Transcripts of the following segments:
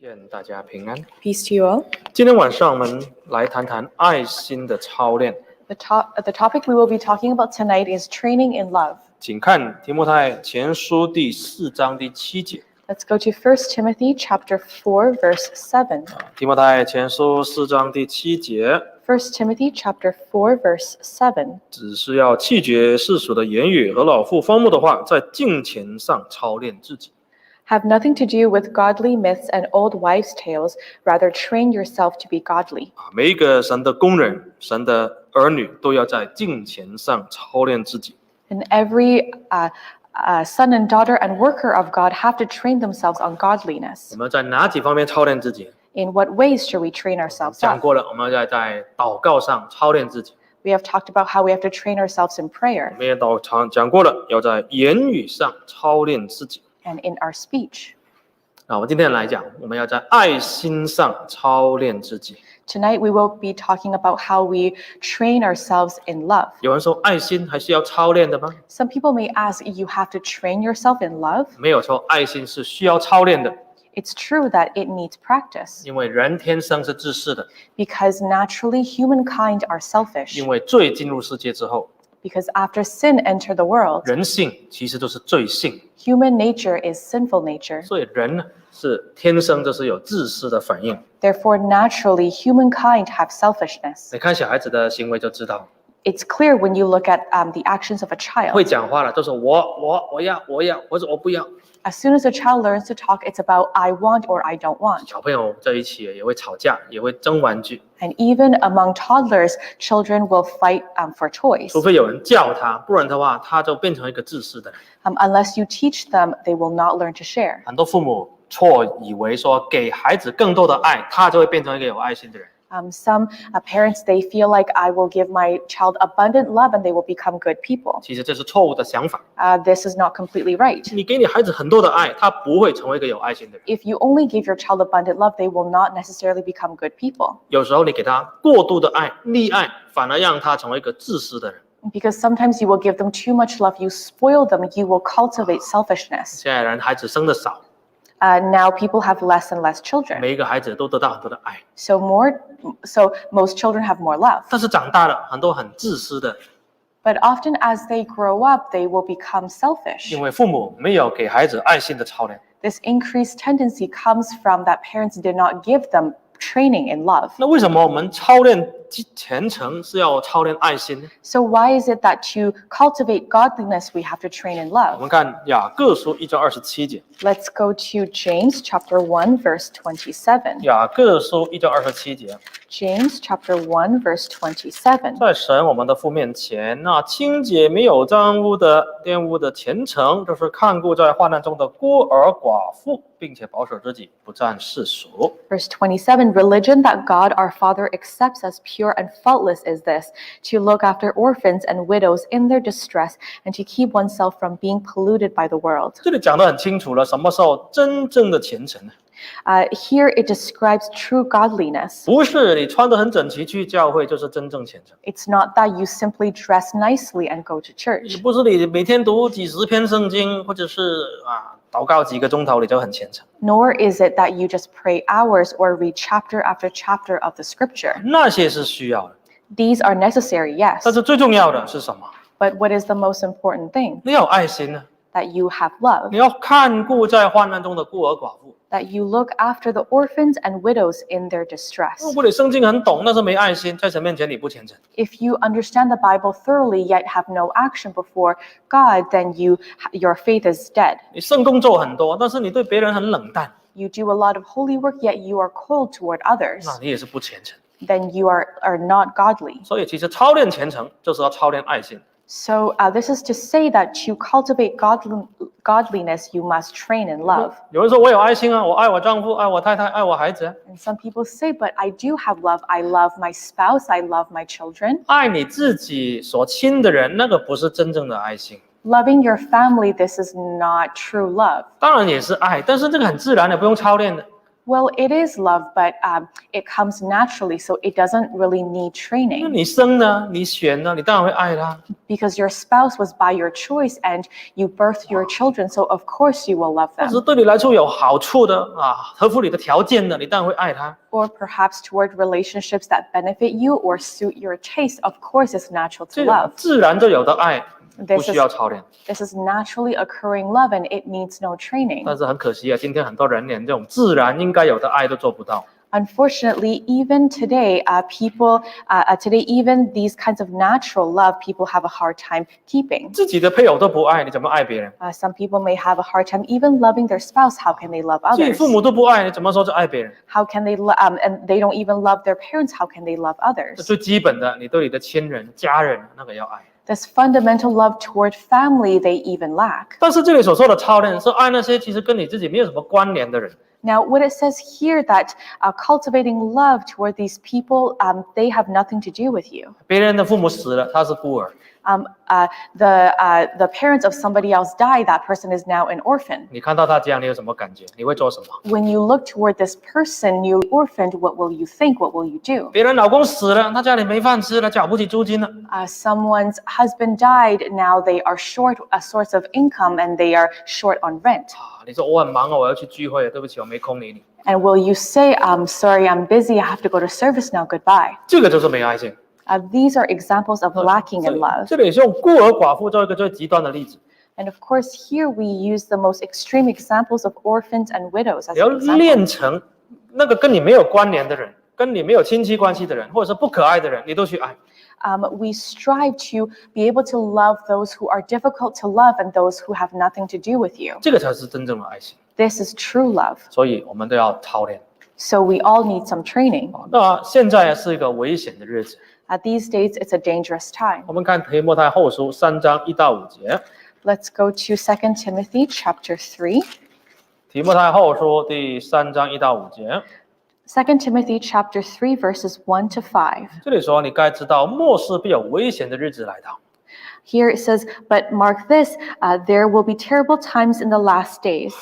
愿大家平安。 Peace to you all. 今天晚上我们来谈谈爱心的操练。 The topic we will be talking about tonight is training in love. 请看提摩太前书第4章第7节。 Let's go to 1 Timothy chapter 4, verse 7. 提摩太前书4章第7节， 1 Timothy chapter 4, verse 7. 只是要弃绝世俗的言语和老妇荒谬的话，在敬虔上操练自己。 Have nothing to do with godly myths and old wives' tales, rather train yourself to be godly. 每一个神的工人、神的儿女都要在敬虔上操练自己。 And every son and daughter and worker of God have to train themselves on godliness. 我们在哪几方面操练自己？ In what ways should we train ourselves 讲 up? 过了，我们要在祷告上操练自己。 We have talked about how we have to train ourselves in 我 prayer 们也讲过了，要在言语上操练自己。 and in our speech. 那我们今天来讲，我们要在爱心上操练自己。 Tonight we will be talking about how we train ourselves in love. 有人说，爱心还是要操练的吗？ Some people may ask, you have to train yourself in love? 没有错，爱心是需要操练的， It's true that it needs practice 因为人天生是自私的， because naturally humankind are selfish. 因为罪进入世界之后， Because after sin entered the world, 人性其实都是罪性， human nature is sinful nature. 所以人呢是天生就是有自私的反应。 Therefore, naturally, humankind have selfishness. 你看小孩子的行为就知道， It's clear when you look at the actions of a 会 child. 讲话了都是我要，或者我不要。 As soon as a child learns to talk, it's about I want or I don't want. 小朋友在一起也会吵架，也会争玩具， And even among toddlers, children will fight for toys. 除非有人教他，不然的话他就变成一个自私的人。 Unless you teach them, they will not learn to share. 很多父母错以为说给孩子更多的爱，他就会变成一个有爱心的人。 Some parents, they feel like I will give my child abundant love and they will become good people. 其实这是错误的想法。 This is not completely right. 你给你孩子很多的爱，他不会成为一个有爱心的人。 If you only give your child abundant love, they will not necessarily become good people. 有时候你给他过度的爱、溺爱，反而让他成为一个自私的人。 Because sometimes you will give them too much love, you spoil them, you will cultivate selfishness. 现在人孩子生的少， Now people have less and less children. 每一个孩子都得到很多的爱， So most children have more love. 但是长大了，很多很自私的， But often as they grow up, they will become selfish. 因为父母没有给孩子爱心的操练。 This increased tendency comes from that parents did not give them training in love. 那为什么我们操练虔诚是要操练爱心呢？ So why is it that to cultivate godliness, we have to train in 我 love? 们看雅各书1章27节， Let's go to James chapter 1, verse 27. 雅各书1章27节， James chapter 1, verse 27. 在神我们的父面前，那清洁没有沾污的、玷污的虔诚，就是看顾在患难中的孤儿寡妇，并且保守自己，不占世俗。 Verse 27, religion that God our Father accepts as pure and faultless is this, to look after orphans and widows in their distress and to keep oneself from being polluted by the world. 这里讲得很清楚了，什么时候真正的虔诚呢？ Here it describes true godliness. 不是你穿得很整齐去教会就是真正虔诚， It's not that you simply dress nicely and go to 也 church. 不是你每天读几十篇圣经，或者是祷告几个钟头你就很虔诚。 Nor is it that you just pray hours or read chapter after chapter of the scripture. 那些是需要的， These are necessary, 但 yes. 是最重要的是什么？ But what is the most important thing? 你要有爱心呢， That you have love. 你要看顾在患难中的孤儿寡妇。 That you look after the orphans and widows in their distress. 如果你圣经很懂，但是没爱心，在神面前你不虔诚。 If you understand the Bible thoroughly yet have no action before God, then your faith is dead. 你圣工作很多，但是你对别人很冷淡， You do a lot of holy work, yet you are cold toward others. 那你也是不虔诚。 Then you are not godly. 所以其实操练虔诚就是要操练爱心。 So this is to say that to cultivate godliness, you must train in love. 有人说我有爱心啊，我爱我丈夫，爱我太太，爱我孩子。 And some people say, but I do have love. I love my spouse. I love my children. 爱你自己所亲的人，那个不是真正的爱心。 Loving your family, this is not true love. 当然也是爱，但是这个很自然的，不用操练的。Well, it is love, but it comes naturally, so it doesn't really need 那 training. 你生呢，你选呢，你当然会爱他。 Because your spouse was by your choice and you birthed your children, so of course you will love 或者 them. 对你来说有好处的合乎你的条件的，你当然会爱他。 Or perhaps toward relationships that benefit you or suit your taste, of course it's natural to 这种 love. 自然就有的爱，不 This 需要操练。 is naturally occurring love and it needs no training. 但是很可惜今天很多人连这种自然应该有的爱都做不到。 Unfortunately, even today, even these kinds of natural love, people have a hard time keeping. 自己的配偶都不爱，你怎么爱别人？ Some people may have a hard time even loving their spouse. How can they love 自己 others? 父母都不爱，你怎么说是爱别人？ How can they and they don't even love their parents? How can they love 这 others? 最基本的，你对你的亲人、家人那个要爱。 This fundamental love toward family they even lack. 但是这里所说的操练是爱那些其实跟你自己没有什么关联的人。 Now, what it says here that cultivating love toward these people, they have nothing to do with you. 别人的父母死了，他是孤儿， The parents of somebody else died. That person is now an orphan. 你看到他这样，你有什么感觉？你会做什么？ When you look toward this person, new orphaned, what will you think? What will you do? 别人老公死了，他家里没饭吃了，缴不起租金了， Someone's husband died. Now they are short a source of income and they are short on rent. 你说我很忙我要去聚会，对不起，我没空理你。 And will you say, I'm sorry, I'm busy. I have to go to service now. Goodbye. 这个就是没爱心。 These are examples of lacking in love. 这里是用孤儿寡妇做一个最极端的例子。 And of course, here we use the most extreme examples of orphans and widows as 你要 an example. 练成那个跟你没有关联的人，跟你没有亲戚关系的人，或者是不可爱的人，你都去爱。 We strive to be able to love those who are difficult to love and those who have nothing to do with you. 这个才是真正的爱心。 This is true love. 所以我们都要操练。 So we all need some training. 那现在是一个危险的日子。 These days, it's a dangerous time. 我们看提摩太后书3章1到5节。 Let's go to 2 Timothy chapter 3. 提摩太后书第3章1到5节。 2 Timothy chapter 3 verses 1 to 5. 这里说，你该知道末世必有危险的日子来到。 Here it says, but mark this, there will be terrible times in the last days.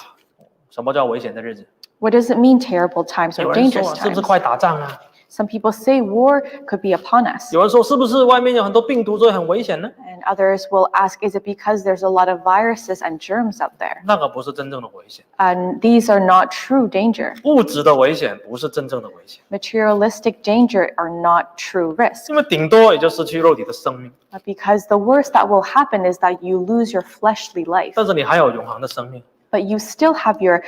什么叫危险的日子？ What does it mean, terrible times 有 or 人说 dangerous 是不是 times? 快打仗啊？ Some people say war could be upon us. 有人说是不是外面有很多病毒，所以很危险呢？ And others will ask, is it because there's a lot of viruses and germs out there? 那个不是真正的危险， And these are not true danger. 物质的危险不是真正的危险， Materialistic danger are not true risk. 因为顶多也就失去肉体的生命， Because the worst that will happen is that you lose your fleshly life, 但是你还有永恒的生命。 but you still have your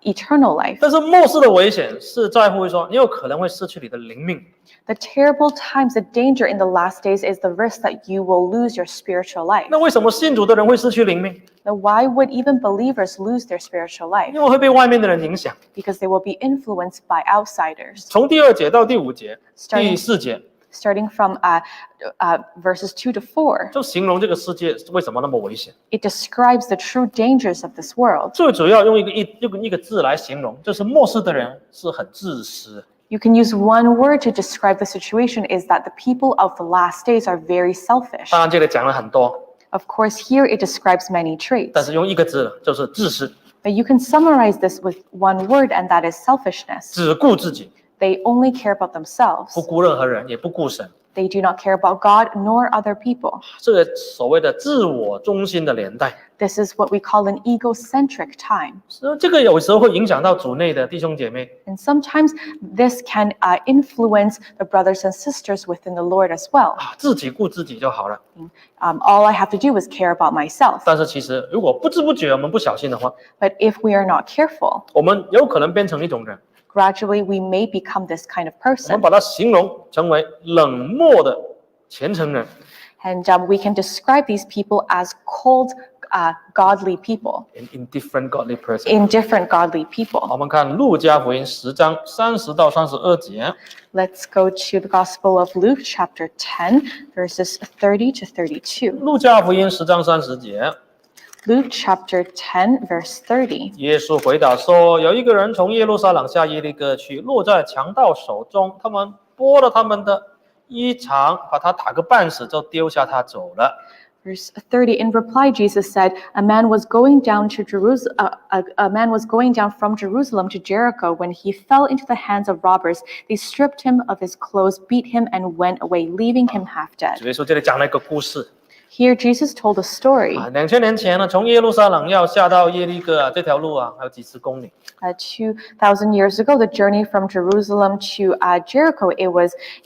eternal life. 但是末世的危险是在乎说，你有可能会失去你的灵命。 The terrible times, the danger in the last days is the risk that you will lose your spiritual life. 那为什么信主的人会失去灵命？ Now, why would even believers lose their spiritual life? 因为会被外面的人影响。 Because they will be influenced by outsiders. 从第2节到第5节、 Starting- 第4节， Starting from verses 2 to 4, 就形容这个世界为什么那么危险。 it describes the true dangers of this world. 最主要用一个字来形容，就是末世的人是很自私。 You can use one word to describe the situation is that the people of the last days are very selfish. 当然这里讲了很多， Of course, here it describes many 但 traits. 是用一个字就是自私， But you can summarize this with one word, and that is selfishness. 只顾自己， They only care about themselves. 不顾任何人，也不顾神。 They do not care about God nor other people. 这个所谓的自我中心的年代， This is what we call an egocentric time. 这个有时候会影響到主內的弟兄姐妹。 And sometimes this can influence the brothers and sisters within the Lord as well. 自己顧自己就好了。 All I have to do is care about myself. 但是其實如果不知不覺我們不小心的話， But if we are not careful, 我們有可能變成一種人， gradually we may become this kind of 我們 person. 把它形容成為冷漠的虔誠人。 And we can describe these people as cold, godly people, Indifferent godly person。 indifferent godly people. 我們看路加福音10章30到32節。 Let's go to the Gospel of Luke, chapter 10, verses 30 to 32. 路加福音10章30節， Luke chapter 10, verse 30. 耶穌回答說：有一個人從耶路撒冷下耶利哥去，落在強盜手中，他們剝了他們的衣裳，把他打個半死，就丟下他走了。Verse 30, in reply, Jesus said, a man was going down from Jerusalem to Jericho when he fell into the hands of robbers. They stripped him of his clothes, beat him, and went away, leaving him half dead. 主耶稣这里讲了一个故事。 Here, Jesus told a story. 2000年前呢，从耶路撒冷要下到耶利哥这条路还有几十公里。2,000 years ago, the journey from Jerusalem to Jericho,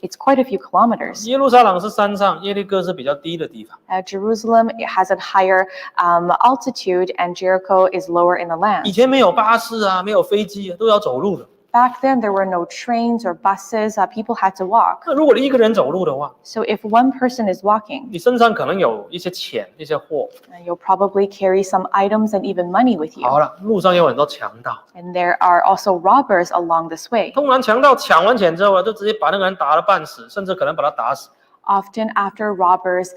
it's quite a few kilometers. 耶路撒冷是山上，耶利哥是比较低的地方。Jerusalem it has a higher altitude, and Jericho is lower in the land. 以前没有巴士没有飞机都要走路的。 Back then, there were no trains or buses. People had to walk. 那如果你一个人走路的话， So if one person is walking, 你身上可能有一些钱、一些货。you'll probably carry some items and even money with you. 好了，路上有很多强盗， And there are also robbers along this way. 通常强盗抢完钱之后就直接把那个人打了半死，甚至可能把他打死。 Often after robbers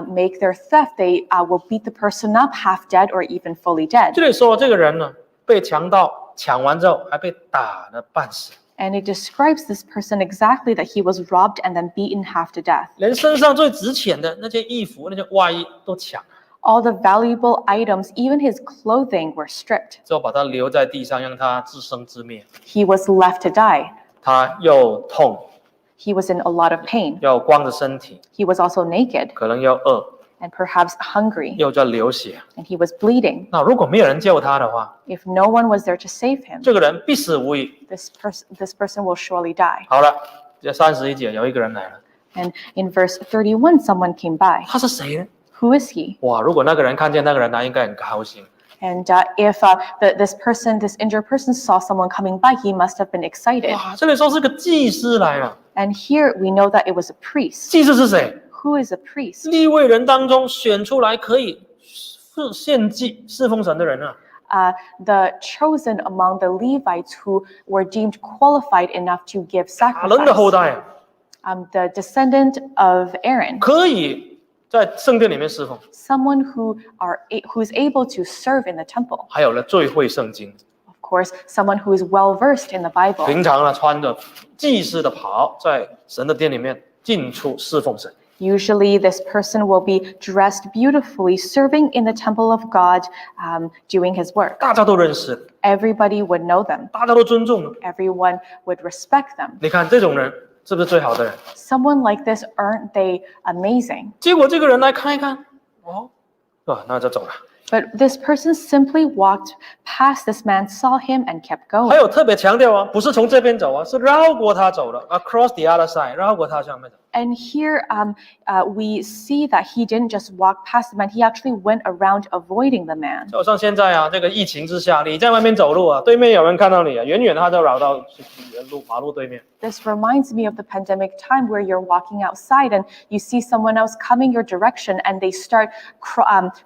make their theft, they will beat the person up half dead or even fully dead. 这里说这个人呢，被强盗抢完之后还被打了半死。 And it describes this person exactly that he was robbed and then beaten half to death. 连身上最值钱的那件衣服、那件外衣都抢了， All the valuable items, even his clothing, were stripped. 之后把他留在地上，让他自生自灭。 He was left to die. 他又痛， He was in a lot of pain. 又光着身体， He was also naked 可能又饿， and perhaps hungry, 又在流血。 and he was bleeding. 那如果没有人救他的话， If no one was there to save him, 这个人必死无疑。 this person will surely die. 好了，这31节有一个人来了， And in verse 31, someone came by. 他是谁呢？ Who is he? 哇，如果那个人看见那个人，他应该很高兴。 And if this injured person saw someone coming by, he must have been excited. 哇，这里说是个祭司来了。 And here we know that it was a priest. 祭司是谁？ Who is a priest? 利未人当中选出来可以献祭侍奉神的人啊。 The chosen among the Levites who were deemed qualified enough to give 亚伦的后 sacrifice. 代 The descendant of Aaron. 可以在圣殿里面侍奉。 Someone who's able to serve in the temple. 还有呢，最会圣经， Of course, someone who is well versed in the Bible. 平常呢穿着祭司的袍，在神的殿里面进出侍奉神。 Usually, this person will be dressed beautifully, serving in the temple of God, doing his work. 大家都认识， Everybody would know them. 大家都尊重。 Everyone would respect them. 你看这种人是不是最好的人？ Someone like this, aren't they amazing? 结果这个人来看一看，那就走了。 But this person simply walked past this man, saw him, and kept 还 going. 有特别强调不是从这边走是绕过他走了 ，across the other side， 绕过他上面走。 And here we see that he didn't just walk past the man, he actually went around avoiding the man. 就像现在这个疫情之下，你在外面走路对面有人看到你远远他就绕到马路对面。 This reminds me of the pandemic time where you're walking outside and you see someone else coming your direction and they start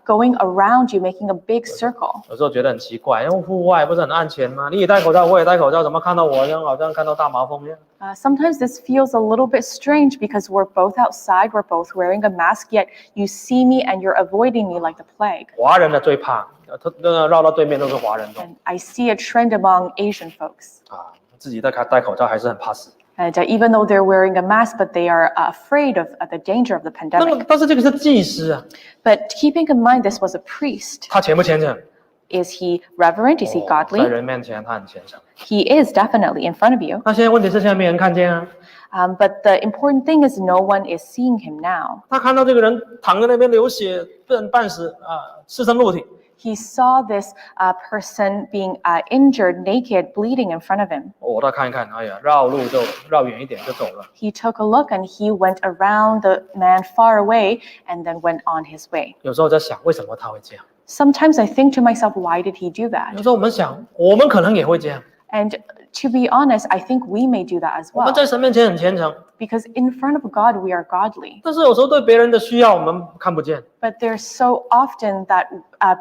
going around you, making a big circle. 有时候觉得很奇怪，因为户外不是很安全吗？你也戴口罩，我也戴口罩，怎么看到我好像看到大麻风一样？ Sometimes this feels a little bit strange because we're both outside, we're both wearing a mask, yet you see me and you're avoiding me like the plague. 华人的最怕，绕到对面都是华人多。 And I see a trend among Asian folks. 自己戴口罩还是很怕死。 And even though they're wearing a mask, but they are afraid of the danger of the 那么 pandemic. 但是这个是祭司But keeping in mind this was a priest, 他虔不虔诚？ is he reverent? Is he 在 godly? 人面前他很虔诚。 He is definitely in front of you. 那现在问题是现在没人看见But the important thing is no one is seeing him now. 他看到这个人躺在那边流血，半死赤身裸体。 He saw this person being injured, naked, bleeding in front of him. 他看一看，绕路就绕远一点就走了。 He took a look and he went around the man far away and then went on his way. 有时候在想，为什么他会这样？ Sometimes I think to myself, why did he do that? 有时候我们想，我们可能也会这样。 And to be honest, I think we may do that as 我们 well. 在神面前很虔诚， Because in front of God, we are godly. 但是有时候对别人的需要我们看不见。 But there's so often that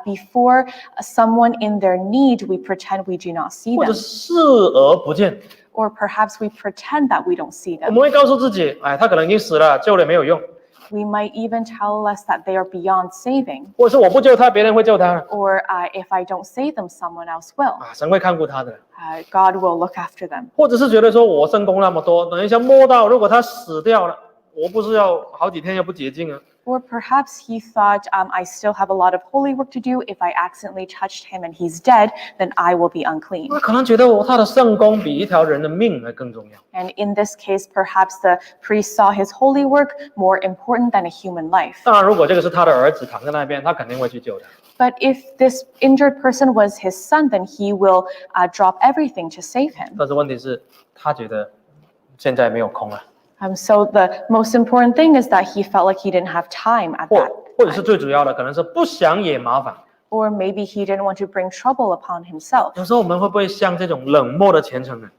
before someone in their need, we pretend we do not see 或者 them. 视而不见。 Or perhaps we pretend that we don't see 我 them. 们会告诉自己，他可能已经死了，救了也没有用。 We might even tell us that they are beyond saving. 或者是我不救他，别人会救他。 Or if I don't save them, someone else will. 神会看顾他的。 God will look after them. 或者是觉得说我圣功那么多，等一下摸到，如果他死掉了，我不是要好几天又不洁净啊？ Or perhaps he thought, I still have a lot of holy work to do. If I accidentally touched him and he's dead, then I will be unclean. 他可能觉得他的圣功比一条人的命还更重要。 And in this case, perhaps the priest saw his holy work more important than a human life. 当然，如果这个是他的儿子躺在那边，他肯定会去救他。 But if this injured person was his son, then he will drop everything to save him. 但是问题是，他觉得现在没有空了， So the most important thing is that he felt like he didn't have time at that. 或者是最主要的，可能是不想惹麻烦。 Or maybe he didn't want to bring trouble upon himself. 有时候我们会不会像这种冷漠的虔诚人？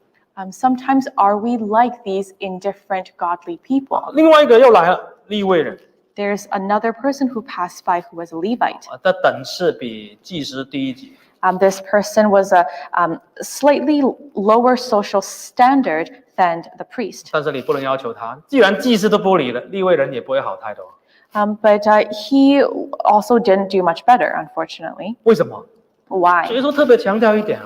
Sometimes are we like these indifferent godly people? 另外一个又来了，利未人， There's another person who passed by who was a Levite. 的等次比祭司低一级。 This person was a slightly lower social standard than the priest. 但是你不能要求他，既然祭司都不理了，利未人也不会好太多。 But he also didn't do much better, unfortunately. 为什么？ Why? 耶稣特别强调一点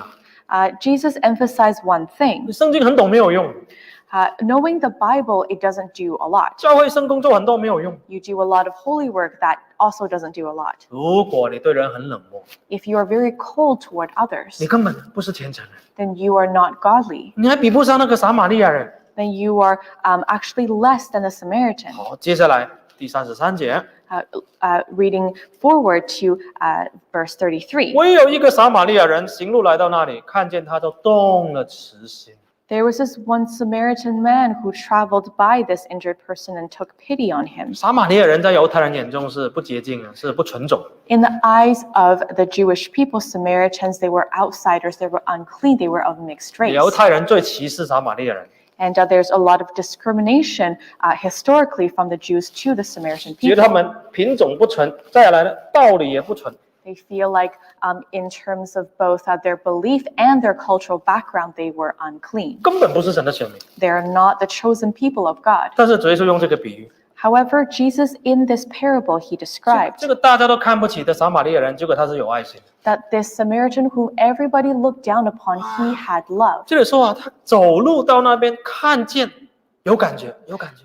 啊， Jesus emphasized one 你 thing. 圣经很懂没有用， Knowing the Bible, it doesn't do a lot. 教会圣工做很多没有用。 You do a lot of holy work that also doesn't do a lot. 如果你对人很冷漠， If you are very cold toward 你 others, 根本不是虔诚人， then you are not godly. 你还比不上那个撒玛利亚人。 Then you are actually less than the Samaritan. 好，接下来第33节， Reading forward to verse 33. 唯有一个撒玛利亚人行路来到那里，看见他就动了慈心。 There was this one Samaritan man who traveled by this injured person and took pity on him. 撒玛利亚人在犹太人眼中是不洁净的，是不纯种。 In the eyes of the Jewish people, Samaritans, they were outsiders, they were unclean, they were of mixed race. 犹太人最歧视撒玛利亚人， And there's a lot of discrimination historically from the Jews to the Samaritan 觉得他 people. 们品种不纯，再来呢道理也不纯。 They feel like in terms of both their belief and their cultural background, they were unclean. 根本不是神的选民。 They are not the chosen people of God. 但是主耶稣用这个比喻， However, Jesus in this parable, he described 这个大家都看不起的撒玛利亚人，结果他是有爱心的。 that this Samaritan whom everybody looked down upon, he had love. 这里说啊，他走路到那边看见，有感觉，有感觉。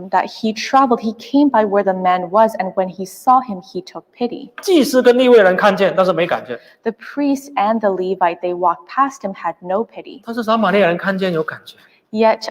That he traveled, he came by where the man was, and when he saw him, he took pity. 祭司跟利未人看见，但是没感觉； The priest and the Levite, they walked past him, had no pity. 但是撒玛利亚人看见有感觉。 Yet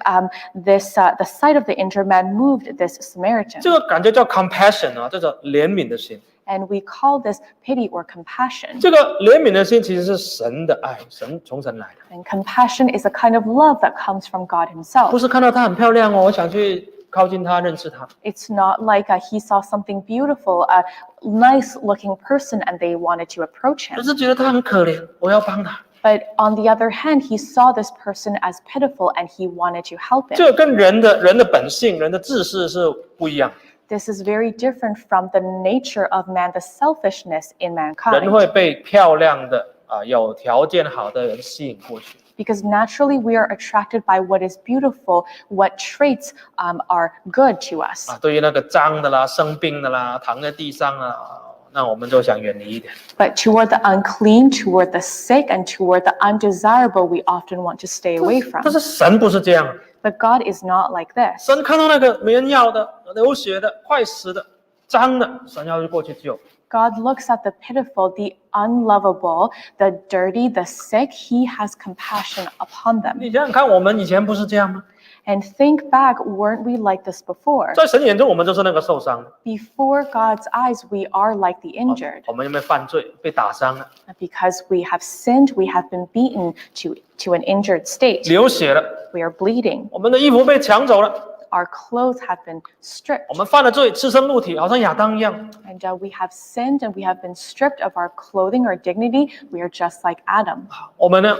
the sight of the injured man moved this Samaritan. 这个感觉叫 compassion 啊，这叫怜悯的心。 And we call this pity or compassion. 这个怜悯的心其实是神的爱，从神来的， And compassion is a kind of love that comes from God 不 himself. 是看到她很漂亮哦，我想去靠近她，认识她。 It's not like he saw something beautiful, a nice looking person, and they wanted to approach 而 him. 是觉得她很可怜，我要帮她。 But on the other hand, he saw this person as pitiful and he wanted to help 这 him. 个跟人的本性、人的自私是不一样。 This is very different from the nature of man, the selfishness in 人 mankind. 会被漂亮的有条件好的人吸引过去。 Because naturally we are attracted by what is beautiful, what traits are good to us. 对于那个脏的啦、生病的啦、躺在地上啊，那我们就想远离一点。 But toward the unclean, toward the sick, and toward the undesirable, we often want to stay away 但 from. 是神不是这样， But God is not like this. 神看到那个没人要的、流血的、快死的、脏的，神要过去救。 God looks at the pitiful, the unlovable, the dirty, the sick. He has compassion upon them. 你想想看，我们以前不是这样吗？ And think back, weren't we like this before? 在神眼中，我们就是那个受伤的。 Before God's eyes, we are like the injured. 我们因为犯罪被打伤了， Because we have sinned, we have been beaten to an injured state. 流血了， We are bleeding. 我们的衣服被抢走了， Our clothes have been stripped. 我们犯了罪，赤身露体，好像亚当一样。 And we have sinned and we have been stripped of our clothing or dignity. We are just like Adam. 我们呢，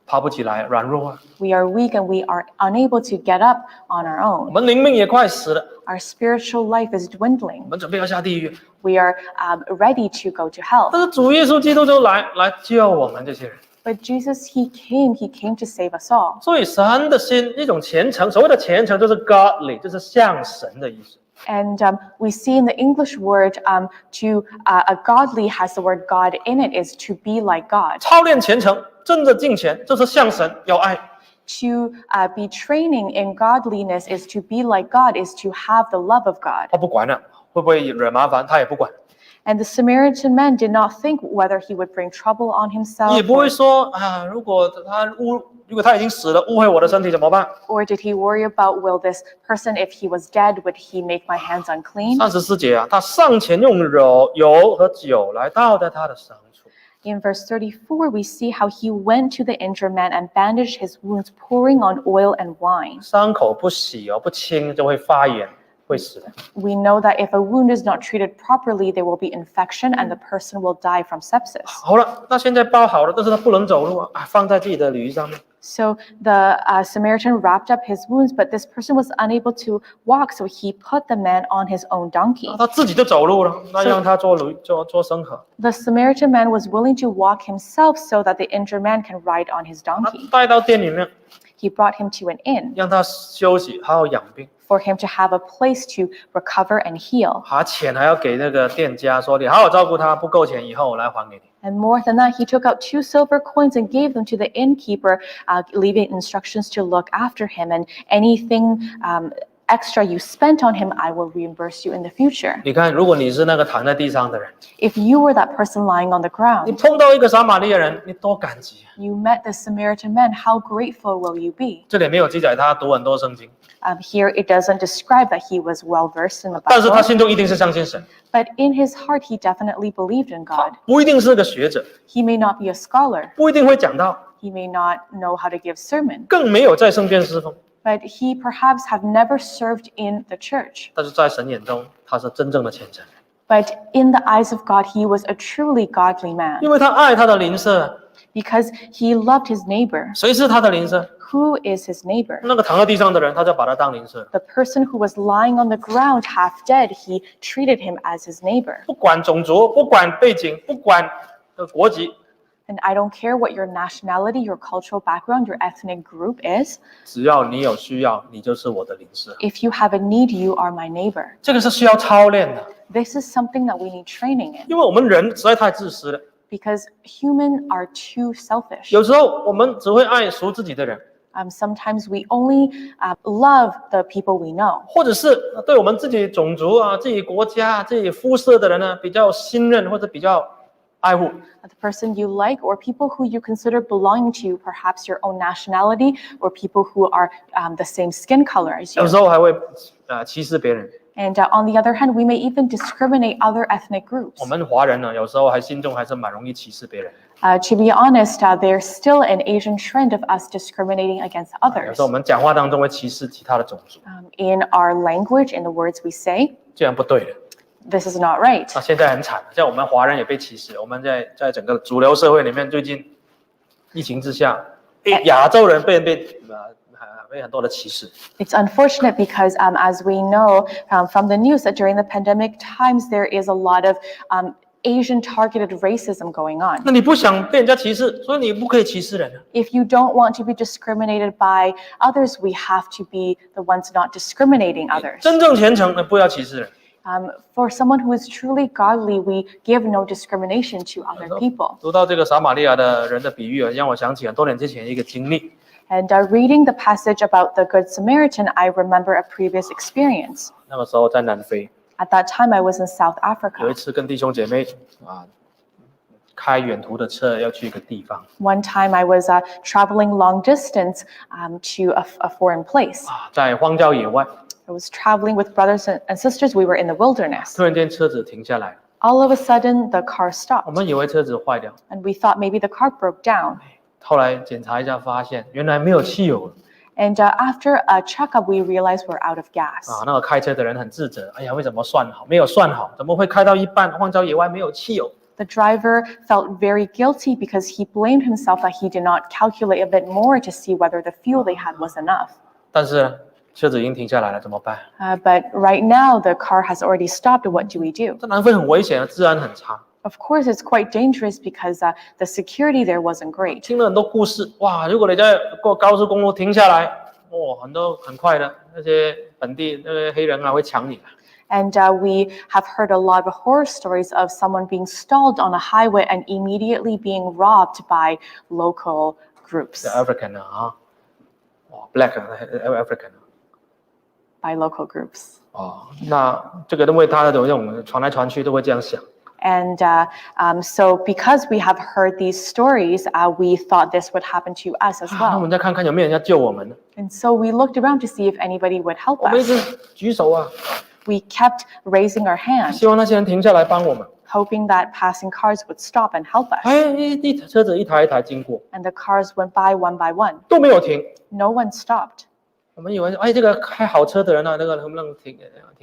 爬不起来，软弱啊。 We are weak and we are unable to get up on our 我 own. 们灵命也快死了， Our spiritual life is 我 dwindling. 们准备要下地狱。 We are ready to go to hell. 但是主耶稣基督就来救我们这些人。 But Jesus, he came to save us all. 所以神的心一种虔诚，所谓的虔诚就是 godly， 就是像神的意思。 And we see in the English word a godly has the word God in it, is to be like God. 操练虔诚，真的敬虔，就是像神有爱。 To be training in godliness is to be like God, is to have the love of God. 他不管了，会不会惹麻烦，他也不管， And the Samaritan man did not think whether he would bring trouble on 也 himself 不会说啊，如果他已经死了，误会我的身体怎么办？ or did he worry about, will this person, if he was dead, would he make my hands unclean? 34节啊，他上前用油和酒来倒在他的伤处。 In verse 34, we see how he went to the injured man and bandaged his wounds, pouring on oil and wine. 伤口不洗不清就会发炎，会死的。 We know that if a wound is not treated properly, there will be infection and the person will die from sepsis. 好了，那现在包好了，但是他不能走路啊，放在自己的驴上面。 So the Samaritan wrapped up his wounds, but this person was unable to walk, so he put the man on his own donkey. 他自己就走路了，那让他做牲口。 The Samaritan man was willing to walk himself so that the injured man can ride on his 他 donkey. 带到店里面， He brought him to an inn 让他休息，好好养病。 for him to have a place to recover and heal. 把钱还要给那个店家说，你好好照顾他，不够钱以后我来还给你。 And more than that, he took out 2 silver coins and gave them to the innkeeper, leaving instructions to look after him. And anything extra you spent on him, I will reimburse you in the future. 你看，如果你是那个躺在地上的人， If you were that person lying on the 你 ground, 碰到一个撒玛利亚人，你多感激啊！ you met the Samaritan man, how grateful will you be? 这里没有记载他读很多圣经， Here it doesn't describe that he was well versed in the 但是他 Bible, 心中一定是相信神， but in his heart, he definitely believed in God. 不一定是个学者， He may not be a scholar, 不一定会讲道， he may not know how to give sermon, 更没有在圣殿侍奉， but he perhaps have never served in the church. 但是在神眼中，他是真正的虔诚， But in the eyes of God, he was a truly godly man 因为他爱他的邻舍。 because he loved his neighbor. 谁是他的邻舍？ Who is his neighbor? 那个躺在地上的人，他就把他当邻舍， The person who was lying on the ground half dead, he treated him as his neighbor. 不管种族，不管背景，不管国籍， And I don't care what your nationality, your cultural background, your ethnic group is. 只要你有需要，你就是我的邻舍。 If you have a need, you are my neighbor. 这个是需要操练的， This is something that we need training in 因为我们人实在太自私了。 because humans are too selfish. 有时候我们只会爱属自己的人， Sometimes we only love the people we know. 或者是对我们自己种族啊、自己国家、自己肤色的人呢比较信任或者比较爱护。 The person you like or people who you consider belonging to you, perhaps your own nationality or people who are the same skin color as 有 you. 时候还会歧视别人。 And on the other hand, we may even discriminate other ethnic groups. 我们华人呢，有时候心中还是蛮容易歧视别人。 To be honest, there's still an Asian trend of us discriminating against 有 others. 时候我们讲话当中会歧视其他的种族， In our language, in the words we say, 这样不对的。 this is not right. 那现在很惨，像我们华人也被歧视。我们在整个主流社会里面，最近疫情之下，亚洲人被很多的歧视。 It's unfortunate because, as we know from the news, that during the pandemic times, there is a lot of Asian targeted racism going on. 那你不想被人家歧视，所以你不可以歧视人啊。 If you don't want to be discriminated by others, we have to be the ones not discriminating others. 真正虔诚的不要歧视人。 For someone who is truly godly, we give no discrimination to other people. 读到这个撒玛利亚的人的比喻啊，让我想起很多年之前一个经历。 And reading the passage about the Good Samaritan, I remember a previous experience. 那个时候在南非， At that time, I was in South 有一 Africa. 次跟弟兄姐妹开远途的车要去一个地方 One time, I was traveling long distance to a foreign place. 在荒郊野外， I was traveling with brothers and sisters. We were in the wilderness. 突然间车子停下来， All of a sudden, the car 我 stopped, 们以为车子坏掉， and we thought maybe the car broke down. 后来检查一下发现原来没有汽油了 And after a checkup, we realized we're out of gas. 那个开车的人很自责，哎呀，为什么算好没有算好，怎么会开到一半荒郊野外没有汽油？ The driver felt very guilty because he blamed himself that he did not calculate a bit more to see whether the fuel they had was enough. 但是呢车子已经停下来了，怎么办？ But right now, the car has already stopped. What do we do? 在南非很危险的，治安很差。 Of course, it's quite dangerous because the security there wasn't great. 听了很多故事，哇！如果你在过高速公路停下来，很快的那些本地那些黑人会抢你。 And we have heard a lot of horror stories of someone being stalled on a highway and immediately being robbed by local groups. The African Black African By local groups. 那这个因为他的这种传来传去都会这样想。And so because we have heard these stories, we thought this would happen to us as 那我 well. 们再看看有没有人要救我们呢？ And so we looked around to see if anybody would help 我们一 us. 直举手啊， We kept raising our hand, 希望那些人停下来帮我们。 hoping that passing cars would stop and help us. 车子一台一台经过， And the cars went by one by one. 都没有停。 No one stopped. 我们以为这个开好车的人啊，那个能不能停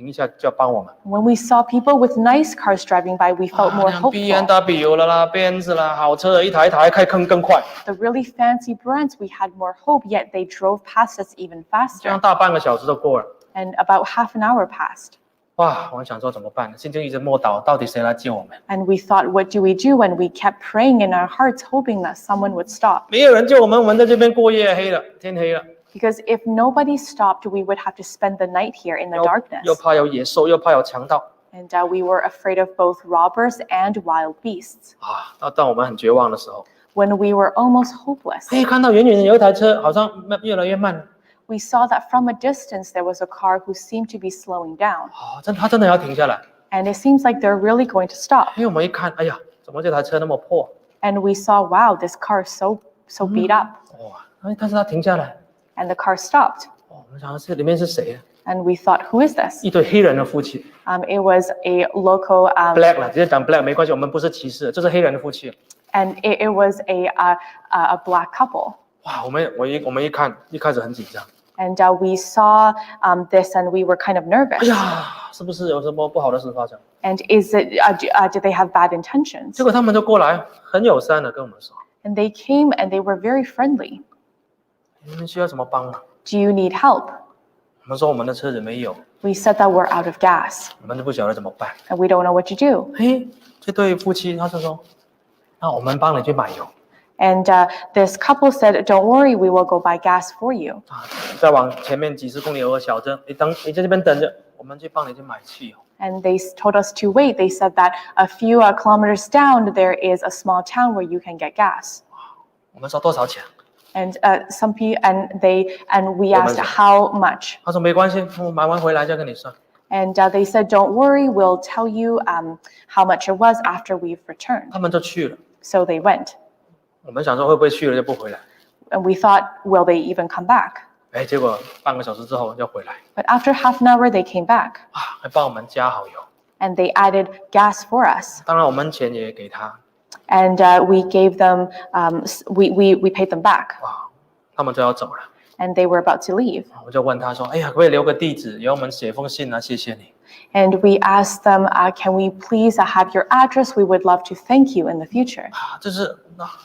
一下就要帮我们？ When we saw people with nice cars driving by, we felt more hopeful. BMW 了啦，Benz 啦，好车一台一台开更快， The really fancy brands, we had more hope, yet they drove past us even 这样 faster. 大半个小时都过了。 And about half an hour passed. 哇，我想说怎么办？心中一直默祷，到底谁来救我们？ And we thought, what do we do? And we kept praying in our hearts, hoping that someone would stop. 没有人救我们，我们在这边过夜，黑了，天黑了， Because if nobody stopped, we would have to spend the night here in the 又 darkness. 怕有野兽，又怕有强盗 And we were afraid of both robbers and wild beasts. 当我们很绝望的时候， When we were almost hopeless, 看到远远的有一台车，好像越来越慢了。 we saw that from a distance there was a car who seemed to be slowing down. 他真的要停下来。 And it seems like they're really going to stop. 我们一看，哎呀，怎么这台车那么破？ And we saw, wow, this car is so beat up. 但是他停下来。 And the car stopped. 我们想这里面是谁啊？ And we thought, who is this? 一对黑人的夫妻 It was a local,，black 啦，直接讲 black 没关系，我们不是歧视，这是黑人的夫妻。 and it was a black couple. 哇，我们一看，一开始很紧张， And we saw this, and we were kind of 哎 nervous. 呀，是不是有什么不好的事发生？ And is it? Did they have bad intentions? 结果他们就过来，很友善的跟我们说， And they came, and they were very friendly. 你们需要什么帮忙？ Do you need help? 我们说我们的车子没有， We said that we're out of gas, 我们就不晓得怎么办。 and we don't know what to do. 这对夫妻他就说，那我们帮你去买油 And this couple said, "Don't worry, we will go buy gas for you." 再往前面几十公里有个小镇，你在这边等着，我们去帮你去买汽油。 And they told us to wait. They said that a few kilometers down there is a small town where you can get gas. 我们说多少钱？ And some people and we asked how much. 他说没关系，我买完回来再跟你算。 And they said, "Don't worry, we'll tell you how much it was after we've returned." 他们就去了。 So they went. 我们想说会不会去了就不回来？ And we thought, will they even come back? 结果半个小时之后要回来， But after half an hour, they came back. 还帮我们加好油。 And they added gas for us. 当然我们钱也给他。 And we gave them, we paid them back. 他们就要走了。 And they were about to leave. 我就问他说：“可不可以留个地址，给我们写封信啊？谢谢你。” And we asked them, can we please have your address? We would love to thank you in the future.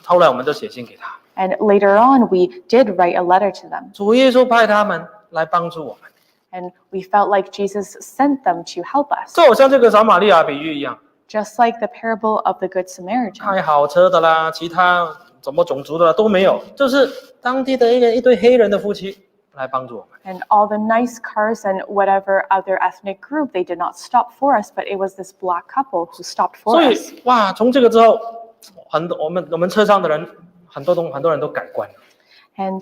后来我们就写信给他。 And later on, we did write a letter to them. 主耶稣派他们来帮助我们， And we felt like Jesus sent them to help us. 就好像这个撒玛利亚比喻一样， Just like the parable of the Good Samaritan. 开好车的啦，其他什么种族的啦都没有，就是当地的一对黑人的夫妻来帮助我们。 And all the nice cars and whatever other ethnic group, they did not stop for us, but it was this black couple who stopped for 所以 us. 从这个之后，我们车上的人很多人都改观了。 And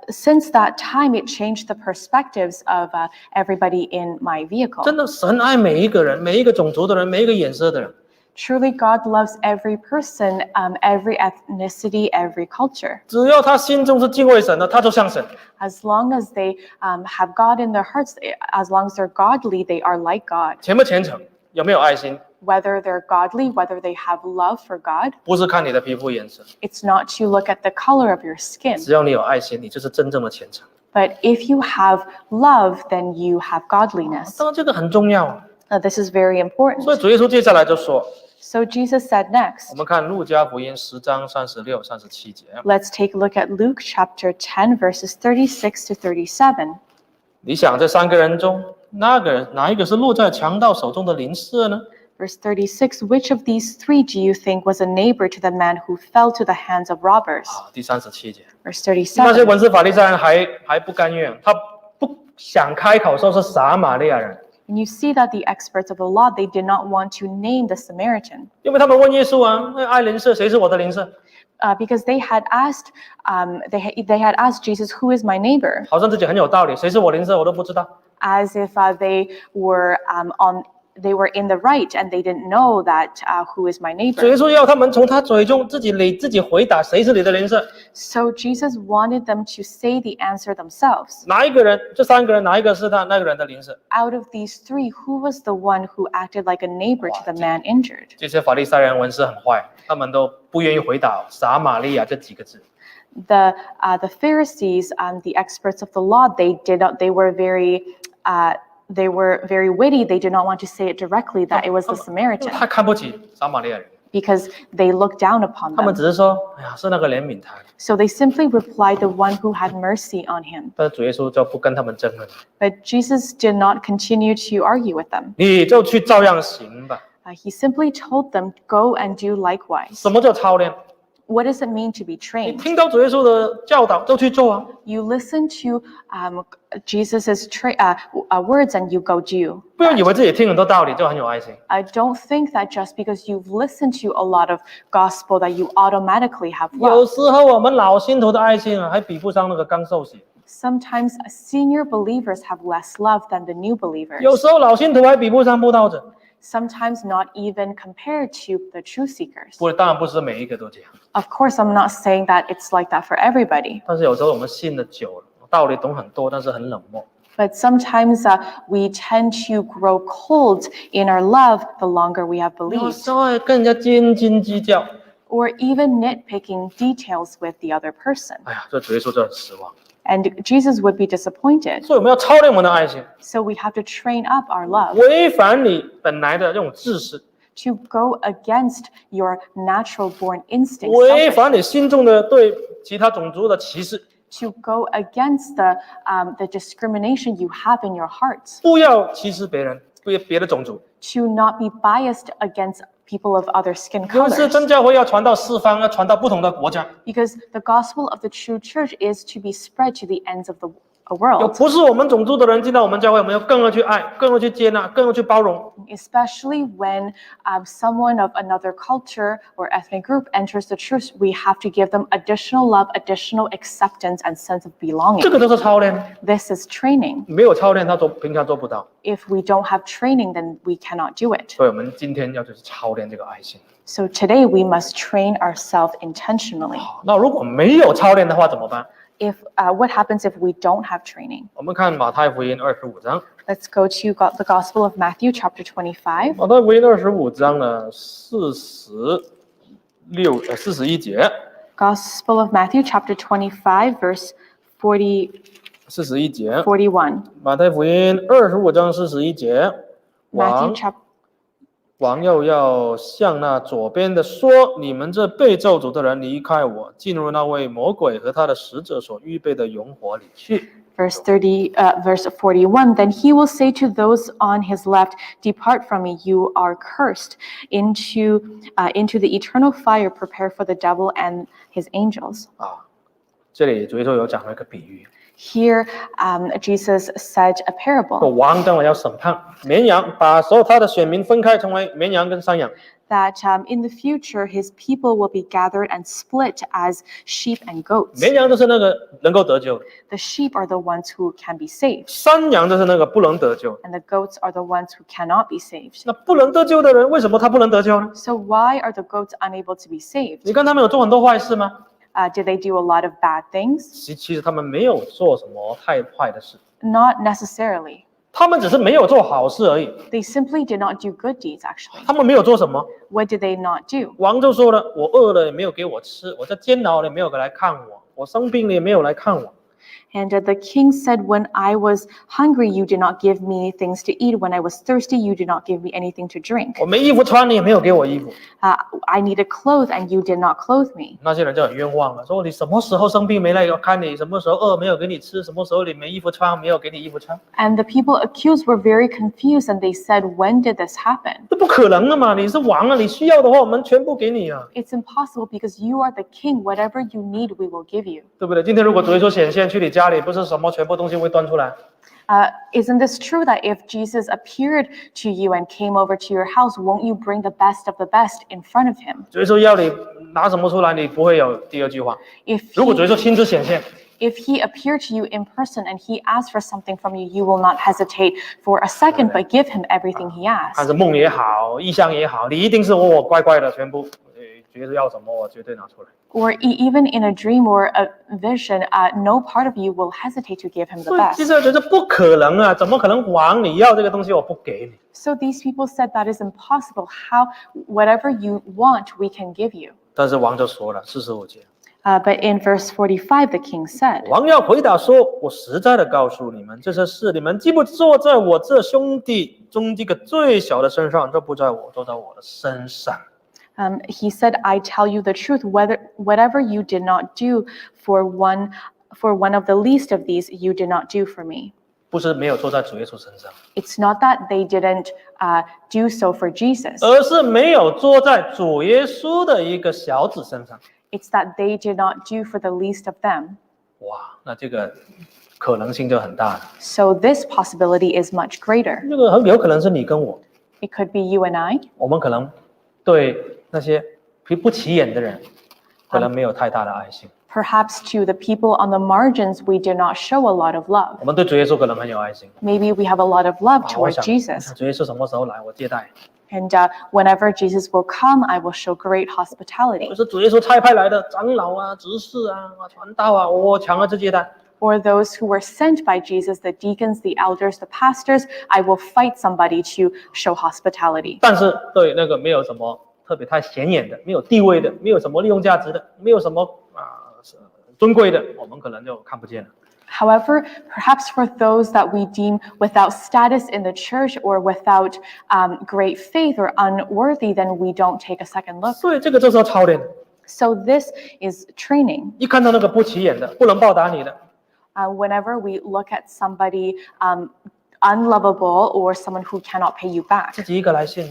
since that time, it changed the perspectives of everybody in my vehicle. 真的，神爱每一个人，每一个种族的人，每一个颜色的人。 Truly, God loves every person, every ethnicity, every culture. 只要他心中是敬畏神的，他就像神。 As long as they have God in their hearts, as long as they're godly, they are like God. 虔不虔诚，有没有爱心， Whether they're godly, whether they have love for God, 不是看你的皮肤颜色， it's not to look at the color of your skin. 只要你有爱心，你就是真正的虔诚。 But if you have love, then you have godliness. 当然，这个很重要。 This is very 所以 important. 主耶稣接下来就说， So Jesus said 我 next, 们看路加福音10章36、37节。 let's take a look at Luke chapter 10, verses 36 to 37. 你想这三个人中，哪一个是落在强盗手中的邻舍呢？ Verse 36, which of these three do you think was a neighbor to the man who fell to the hands of robbers? 第37节， Verse 那些 37, 文士法利赛人还不甘愿，他不想开口说是撒玛利亚人， and you see that the experts of the law, they did not want to name the Samaritan 因为他们问耶稣啊，爱邻舍谁是我的邻舍？ because they had asked, they had asked Jesus, who is my neighbor? 好像自己很有道理，谁是我邻舍我都不知道。as if they were in the right and they didn't know that who is my 主耶 neighbor. 稣要他们从他嘴中自己回答谁是你的邻舍， So Jesus wanted them to say the answer themselves. 哪一个人，这3个人哪一个是他那个人的邻舍？ Out of these 3, who was the one who acted like a neighbor to the man injured? 这些法利赛人文士很坏，他们都不愿意回答撒玛利亚这几个字。 The Pharisees and the experts of the law, they were very witty. They did not want to say it directly that it was the 他 Samaritan 看不起撒玛利亚人， because they looked down upon 他们 them. 只是说，哎呀，是那个怜悯他的。 So they simply replied, the one who had mercy on him. 但是主耶稣就不跟他们争论， But Jesus did not continue to argue with them. 你就去照样行吧。 He simply told them, go and do likewise. 什么叫操练？ What does it mean to be 你 trained? 听到主耶稣的教导就去做啊， You listen to Jesus's words and you go do. 不要以为自己听很多道理就很有爱心。 I don't think that just because you've listened to a lot of gospel that you automatically have 有 love. 时候我们老信徒的爱心啊，还比不上那个刚受洗； Sometimes senior believers have less love than the new 有 believers. 时候老信徒还比不上布道者。 Sometimes not even compared to the true seekers. 不，当然不是每一个都这样， Of course, I'm not saying that it's like that for everybody. 但是有时候我们信的久了，道理懂很多，但是很冷漠。 But sometimes we tend to grow cold in our love the longer we have 有 believed, 时候还跟人家斤斤计较， or even nitpicking details with the other person. 哎呀，这主耶稣就很失望。 And Jesus would be disappointed. 所以我们要操练我们的爱心， So we have to train up our love 违反你本来的这种自私， to go against your natural born 违 instincts, 反你心中的对其他种族的歧视。 to go against the discrimination you have in your hearts, 不要歧视别人，别的种族。 to not be biased against people of other skin 因为是 colors. 真教会要传到四方，要传到不同的国家， Because the gospel of the true church is to be spread to the ends of the 有 world, 不是我们种族的人进到我们教会，我们要更要去爱，更要去接纳，更要去包容。 especially when someone of another culture or ethnic group enters the church. We have to give them additional love, additional acceptance, and sense of 这 belonging. 个都是操练， This is training. 没有操练他平常做不到。 If we don't have training, then we cannot do it. 所以我们今天要就是操练这个爱心。 So today we must train ourselves intentionally. 那如果没有操练的话怎么办？ What happens if we don't have training? 我们看马太福音25章， Let's go to the Gospel of Matthew, chapter 25. 马太福音25章呢41节， Gospel of Matthew, chapter 25, verse 41节， 41. 马太福音25章41节， Matthew chapter 王又要向那左边的说：“你们这被咒诅的人，离开我，进入那位魔鬼和他的使者所预备的永火里去。” verse 41. Then he will say to those on his left, "Depart from me, you are cursed, into the eternal fire prepared for the devil and his angels." 这里主耶稣有讲了一个比喻， Here, Jesus said a 说 parable 王将来要审判绵羊，把所有他的选民分开，成为绵羊跟山羊。 that in the future his people will be gathered and split as sheep and goats. 绵羊就是那个能够得救的， The sheep are the ones who can be saved, 山羊就是那个不能得救的。 and the goats are the ones who cannot be saved. 那不能得救的人，为什么他不能得救呢？ So why are the goats unable to be saved? 你看他们有做很多坏事吗？ Did they do a lot of bad things? 其实他们没有做什么太坏的事， Not necessarily. 他们只是没有做好事而已。 They simply did not do good deeds, actually. 他们没有做什么， What did they not do? 王就说了：“我饿了也没有给我吃，我在监牢里没有来看我，我生病了也没有来看我。” And the king said, "When I was hungry, you did not give me things to eat. When I was thirsty, you did not give me anything to drink. 我没衣服穿，你也没有给我衣服。 I needed clothes, and you did not clothe me." 那些人就很冤枉了，说你什么时候生病没来看你，什么时候饿没有给你吃，什么时候你没衣服穿没有给你衣服穿， And the people accused were very confused, and they said, "When did this happen?" 这不可能的嘛！你是王啊，你需要的话我们全部给你啊， It's impossible because you are the king. Whatever you need, we will give you. 对不对？今天如果主耶稣显现去你家里，不是什么全部东西会端出来， Isn't this true that if Jesus appeared to you and came over to your house, won't you bring the best of the best in front of him? 主耶稣要你拿什么出来，你不会有第二句话。 If 如果主 he, 耶稣亲自显现， If he appeared to you in person and he asked for something from you, you will not hesitate for a second, but give him everything he 看 asked. 是梦也好，意象也好，你一定是我乖乖的全部，觉得要什么我绝对拿出来。Or even in a dream or a vision, no part of you will hesitate to give him the 所以其 best. 实觉得不可能啊，怎么可能王你要这个东西我不给你？ So these people said that is impossible. How, whatever you want, we can give you. 但是王就说了，45节， But in verse 45, the king said, 王要回答说：“我实在的告诉你们，这些事你们既不做在我这兄弟中这个最小的身上，这不在我，都在我的身上。” he said, I tell you the truth, whatever you did not do for one of the least of these, you did not do for me. 不是没有做在主耶稣身上， It's not that they didn't do so for Jesus. 而是没有做在主耶稣的一个小子身上。 It's that they did not do for the least of them. 哇，那这个可能性就很大了。 So this possibility is much greater. 这个很有可能是你跟我， It could be you and I. 我们可能对那些不起眼的人，可能没有太大的爱心。 Perhaps to the people on the margins, we do not show a lot of love. 我们对主耶稣可能很有爱心。 Maybe we have a lot of love 我 toward 想 Jesus. 主耶稣什么时候来，我接待。 And whenever Jesus will come, I will show great 可 hospitality. 是主耶稣差派来的长老啊、执事啊、传道啊，我抢了这接待。 Or those who were sent by Jesus, the deacons, the elders, the pastors, I will fight somebody to show hospitality. 但是对那个没有什么特别太显眼的、没有地位的、没有什么利用价值的、没有什么尊贵的，我们可能就看不见了。 However, perhaps for those that we deem without status in the church or without great faith or unworthy, then we don't take a second look. 所以这个就是要操练。 So this is training. 一看到那个不起眼的、不能报答你的， Whenever we look at somebody unlovable or someone who cannot pay you back, 自己一个来信，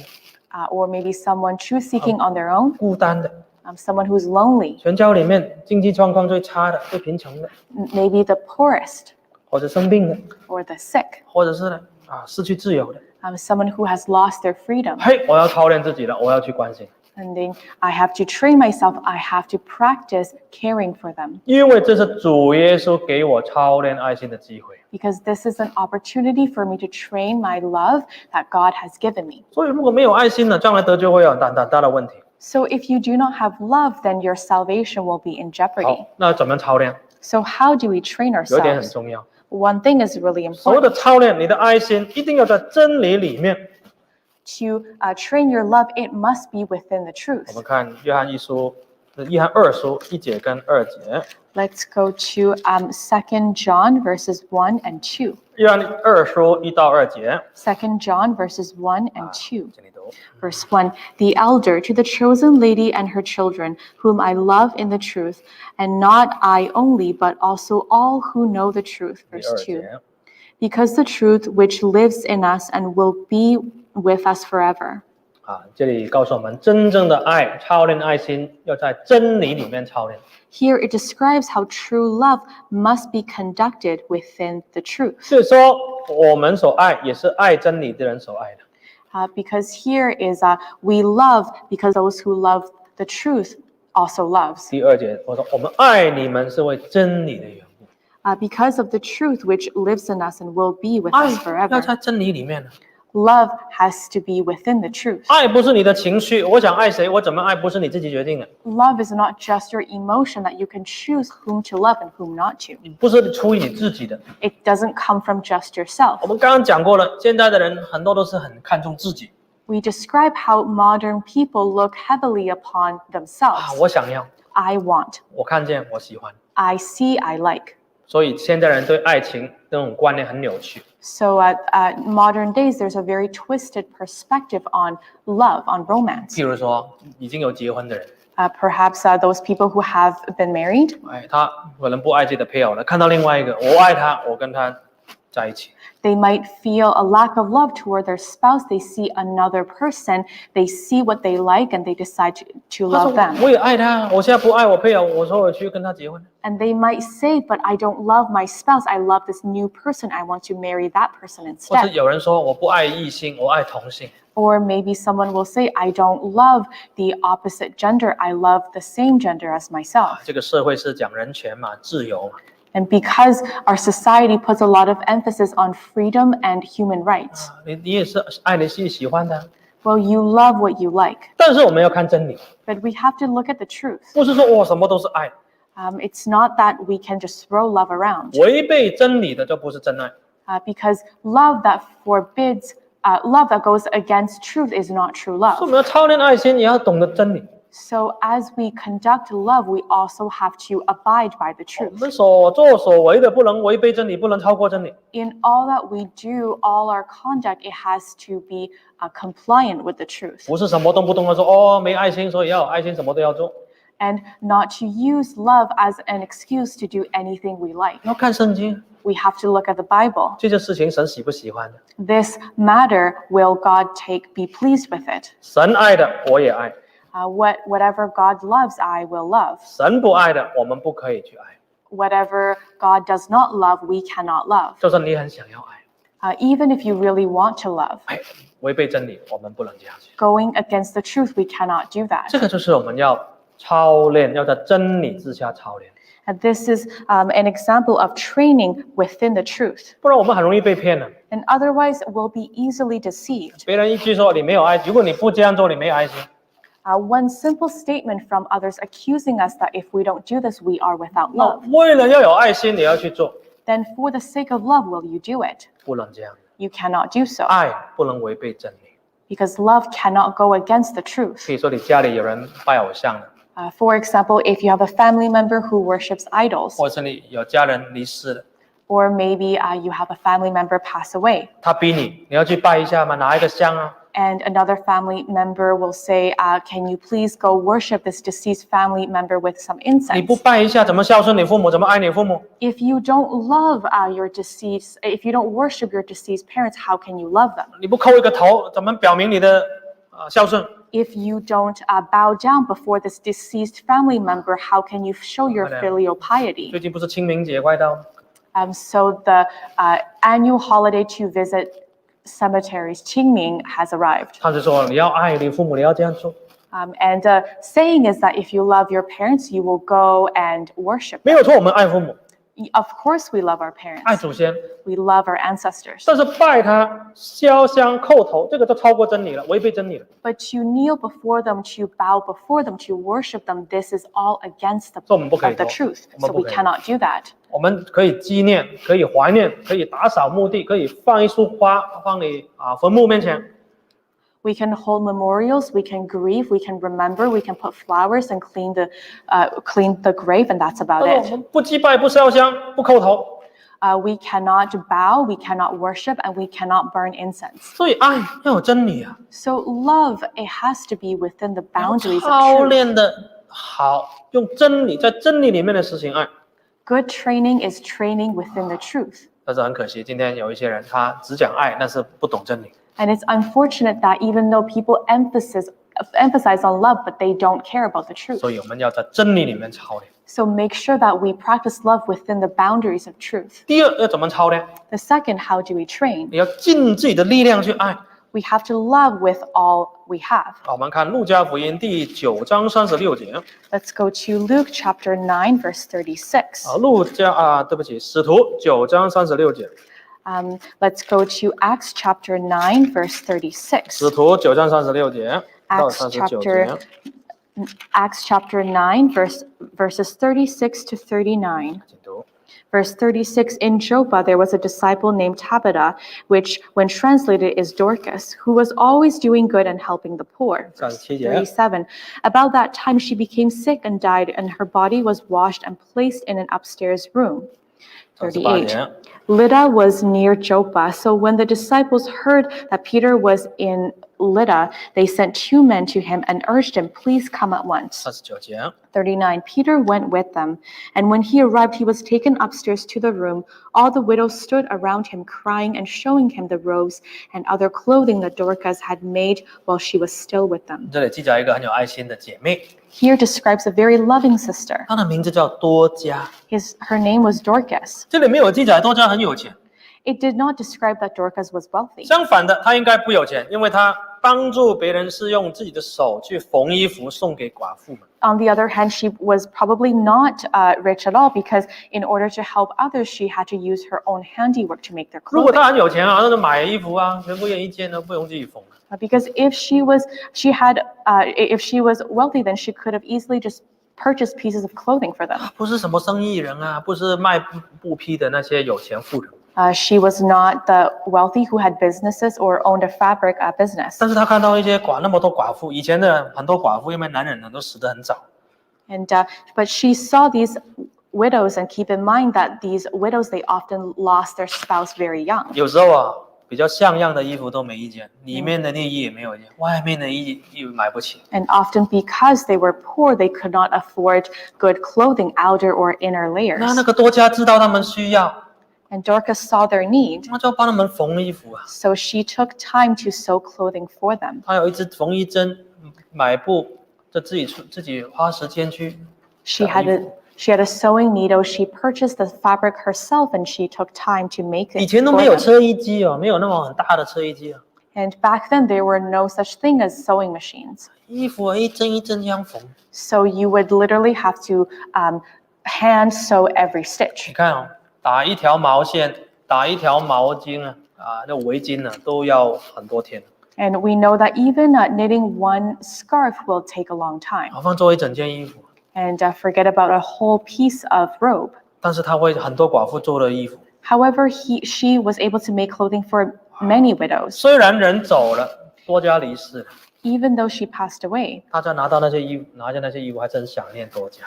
or maybe someone truth seeking on their own, 孤单的， someone who's lonely, 全教里面经济状况最差的、最贫穷的， maybe the poorest 或者生病的， or the sick, 或者是呢失去自由的。 someone who has lost their freedom. 嘿，我要操练自己了，我要去关心， And then I have to train myself, I have to practice caring for them. 因为这是主耶稣给我操练爱心的机会。 Because this is an opportunity for me to train my love that God has given me. 所以如果没有爱心呢，将来得救会有很大的问题。 So if you do not have love, then your salvation will be in 好 jeopardy. ，那怎么操练？ So how do we train 有一点很 ourselves? 重要。 One thing is really 所谓 important. 的操练，你的爱心一定要在真理里面。 To train your love, it must be within the 我 truth. 们看约翰二书1节跟2节。 Let's go to 2 John verses 1 and 2. 约翰二书1到2节， 2 John verses 1 and 2. 这里读。 Verse 1, the elder to the chosen lady and her children, whom I love in the truth, and not I only, but also all who know the truth. 第 Verse 2 2, 节， because the truth which lives in us and will be with us forever. 这里告诉我们，真正的爱，操练爱心，要在真理里面操练。 Here it describes how true love must be conducted within the truth. 所以说，我们所爱，也是爱真理的人所爱的。 Because here is we love because those who love the truth also loves. 第2节，我说我们爱你们是为真理的缘故。 Because of the truth which lives in us and will be with 爱 us 要 forever. 在真理里面呢。 Love has to be within the truth. 爱不是你的情绪，我想爱谁，我怎么爱，不是你自己决定的， Love is not just your emotion that you can choose whom to love and whom not to. 不是出于你自己的。 It doesn't come from just yourself. 我们刚刚讲过了，现在的人很多都是很看重自己 We describe how modern people look heavily upon themselves. 我想要， I want, 我看见，我喜欢。 I see, I like. 所以现在人对爱情那种观念很扭曲。 So modern days, there's a very twisted perspective on love, on romance. 譬如说，已经有结婚的人， Perhaps those people who have been married, 他可能不爱自己的配偶了，看到另外一个，我爱他，我跟他在一起。 they might feel a lack of love toward their spouse. They see another person, they see what they like, and they decide to 他说 love them. 我也爱他，我现在不爱我配偶，我说我去跟他结婚。 And they might say, but I don't love my spouse. I love this new person. I want to marry that person 或是 instead. 有人说我不爱异性，我爱同性。 Or maybe someone will say, I don't love the opposite gender. I love the same gender as myself. 这个社会是讲人权嘛，自由嘛。And because our society puts a lot of emphasis on freedom and human rights, 你也是爱你自己喜欢的， well, you love what you like. 但是我们要看真理， But we have to look at the truth. 不是说什么都是爱， It's not that we can just throw love around. 违背真理的就不是真爱。 Because love that forbids, love that goes against truth is not true 所以 love. 我们要操练爱心，也要懂得真理。 So as we conduct love, we also have to abide by the 我 truth. 们所作所为的不能违背真理，不能超过真理。 In all that we do, all our conduct, it has to be compliant with the truth. 不是什么动不动的说没爱心，所以要有爱心，什么都要做。 And not to use love as an excuse to do anything we like. 要看圣经， We have to look at the Bible. 这件事情神喜不喜欢的？ This matter, will God be pleased with it? 神爱的我也爱， Whatever God loves, I will love. 神不爱的我们不可以去爱。 Whatever God does not love, we cannot love. 就算你很想要爱， Even if you really want to love, 违背真理我们不能这样去。 going against the truth, we cannot do that. 这个就是我们要操练，要在真理之下操练， And this is an example of training within the truth. 不然我们很容易被骗了。 And otherwise, we'll be easily deceived. 别人一句说你没有爱，如果你不这样做，你没有爱心。 One simple statement from others accusing us that if we don't do this, we are without 那 love. 为了要有爱心，你要去做， Then for the sake of love, will you do it? 不能这样。 You cannot do so. 爱不能违背真理。 Because love cannot go against the truth. 比如说你家里有人拜偶像了， For example, if you have a family member who worships idols, 或者是你有家人离世了， or maybe you have a family member pass away, 他逼你，你要去拜一下吗？拿一个香啊， and another family member will say, can you please go worship this deceased family member with some 你不 incense? 拜一下，怎么孝顺你父母？怎么爱你父母？ If you don't love if you don't worship your deceased parents, how can you love them? 你不叩一个头，怎么表明你的孝顺？ If you don't bow down before this deceased family member, how can you show your filial piety? 最近不是清明节快到吗？ So the annual holiday to visit cemeteries, Qingming, has arrived. 他就说你要爱你父母，你要这样做。 And the saying is that if you love your parents, you will go and worship 没 them. 有错，我们爱父母， Of course, we love our 爱 parents. 祖先， We love our ancestors. 但是拜他、烧香、叩头，这个就超过真理了，违背真理了。 But to kneel before them, to bow before them, to worship them, this is all against the, 这我们不可以 of the 做， truth. 我们 So 不 we 可以。 cannot do that. 我们可以纪念，可以怀念，可以打扫墓地，可以放一束花放你坟墓面前。 We can hold memorials, we can grieve, we can remember, we can put flowers and clean the grave, and that's about 但是我 it. 们不祭拜、不烧香、不叩头， We cannot bow, we cannot worship, and we cannot burn incense. 所以爱要有真理啊， So love, it has to be within the boundaries of 操 truth. 练的好，用真理在真理里面的实行爱。 Good training is training within the truth. 但是很可惜，今天有一些人他只讲爱，但是不懂真理。 And it's unfortunate that even though people emphasize on love, but they don't care about the truth. 所以我们要在真理里面操练。 So make sure that we practice love within the boundaries of truth. 第二要怎么操练？ The second, how do we train? 你要尽自己的力量去爱。 We have to love with all we have. 好，我们看路加福音第9章36节。 Let's go to Luke chapter 9, verse 36. 路加对不起，使徒9章36节。 Let's go to Acts chapter 9, verse 36. 使徒9章36节到 Acts 39节。 Acts chapter 9, verses 36 to 39. 请读。 Verse 36, in Joppa there was a disciple named Tabitha, which when translated is Dorcas, who was always doing good and helping the poor. Verse 37节。 37, about that time she became sick and died, and her body was washed and placed in an upstairs room. 38 38, 节。 Lydda was near Joppa, so when the disciples heard that Peter was in Lydda, they sent 2 men to him and urged him, please come at once. 39节。 39, Peter went with them, and when he arrived, he was taken upstairs to the room. All the widows stood around him, crying and showing him the robes and other clothing that Dorcas had made while she was still with them. 这里记载一个很有爱心的姐妹， Here describes a very loving sister. 她的名字叫多加。 Her name was Dorcas. 这里没有记载多加很有钱， It did not describe that Dorcas was wealthy. 相反的，她应该不有钱，因为她帮助别人是用自己的手去缝衣服送给寡妇们。On the other hand, she was probably not rich at all because in order to help others, she had to use her own handiwork to make their 如果 clothing. 她很有钱啊，那就买衣服啊，全部愿意见都不用自己缝。Because if she was wealthy, then she could have easily just purchased pieces of clothing for them. 不是什么生意人啊，不是卖布匹的那些有钱妇人。She was not the wealthy who had businesses or owned a fabric business. 但是她看到一些那么多寡妇，以前的很多寡妇因为男人呢都死得很早。But she saw these widows, and keep in mind that these widows, they often lost their spouse very young. 有时候啊，比较像样的衣服都没一件，里面的内衣也没有一件，外面的衣买不起。And often because they were poor, they could not afford good clothing, outer or inner layers. 那个多加知道他们需要， And Dorcas saw their need, 那就帮他们缝衣服啊。 so she took time to sew clothing for them. 她有一支缝衣针，买布就自己花时间去。 She had a sewing needle. She purchased the fabric herself, and she took time to make it. 以前都没有车衣机哦，没有那么很大的车衣机啊。 And back then, there were no such thing as sewing machines. 衣服啊，一针一针这样缝。 So you would literally have to hand sew every 你 stitch. 看哦，打一条毛线，打一条毛巾啊，那围巾呢，都要很多天。 And we know that even knitting one scarf will take a long time. 好像做一整件衣服。 And forget about a whole piece of robe. 但是他为很多寡妇做的衣服。 However, she was able to make clothing for many widows. 虽然人走了，多加离世了， Even though she passed away, 大家拿着那些衣服，还真想念多加。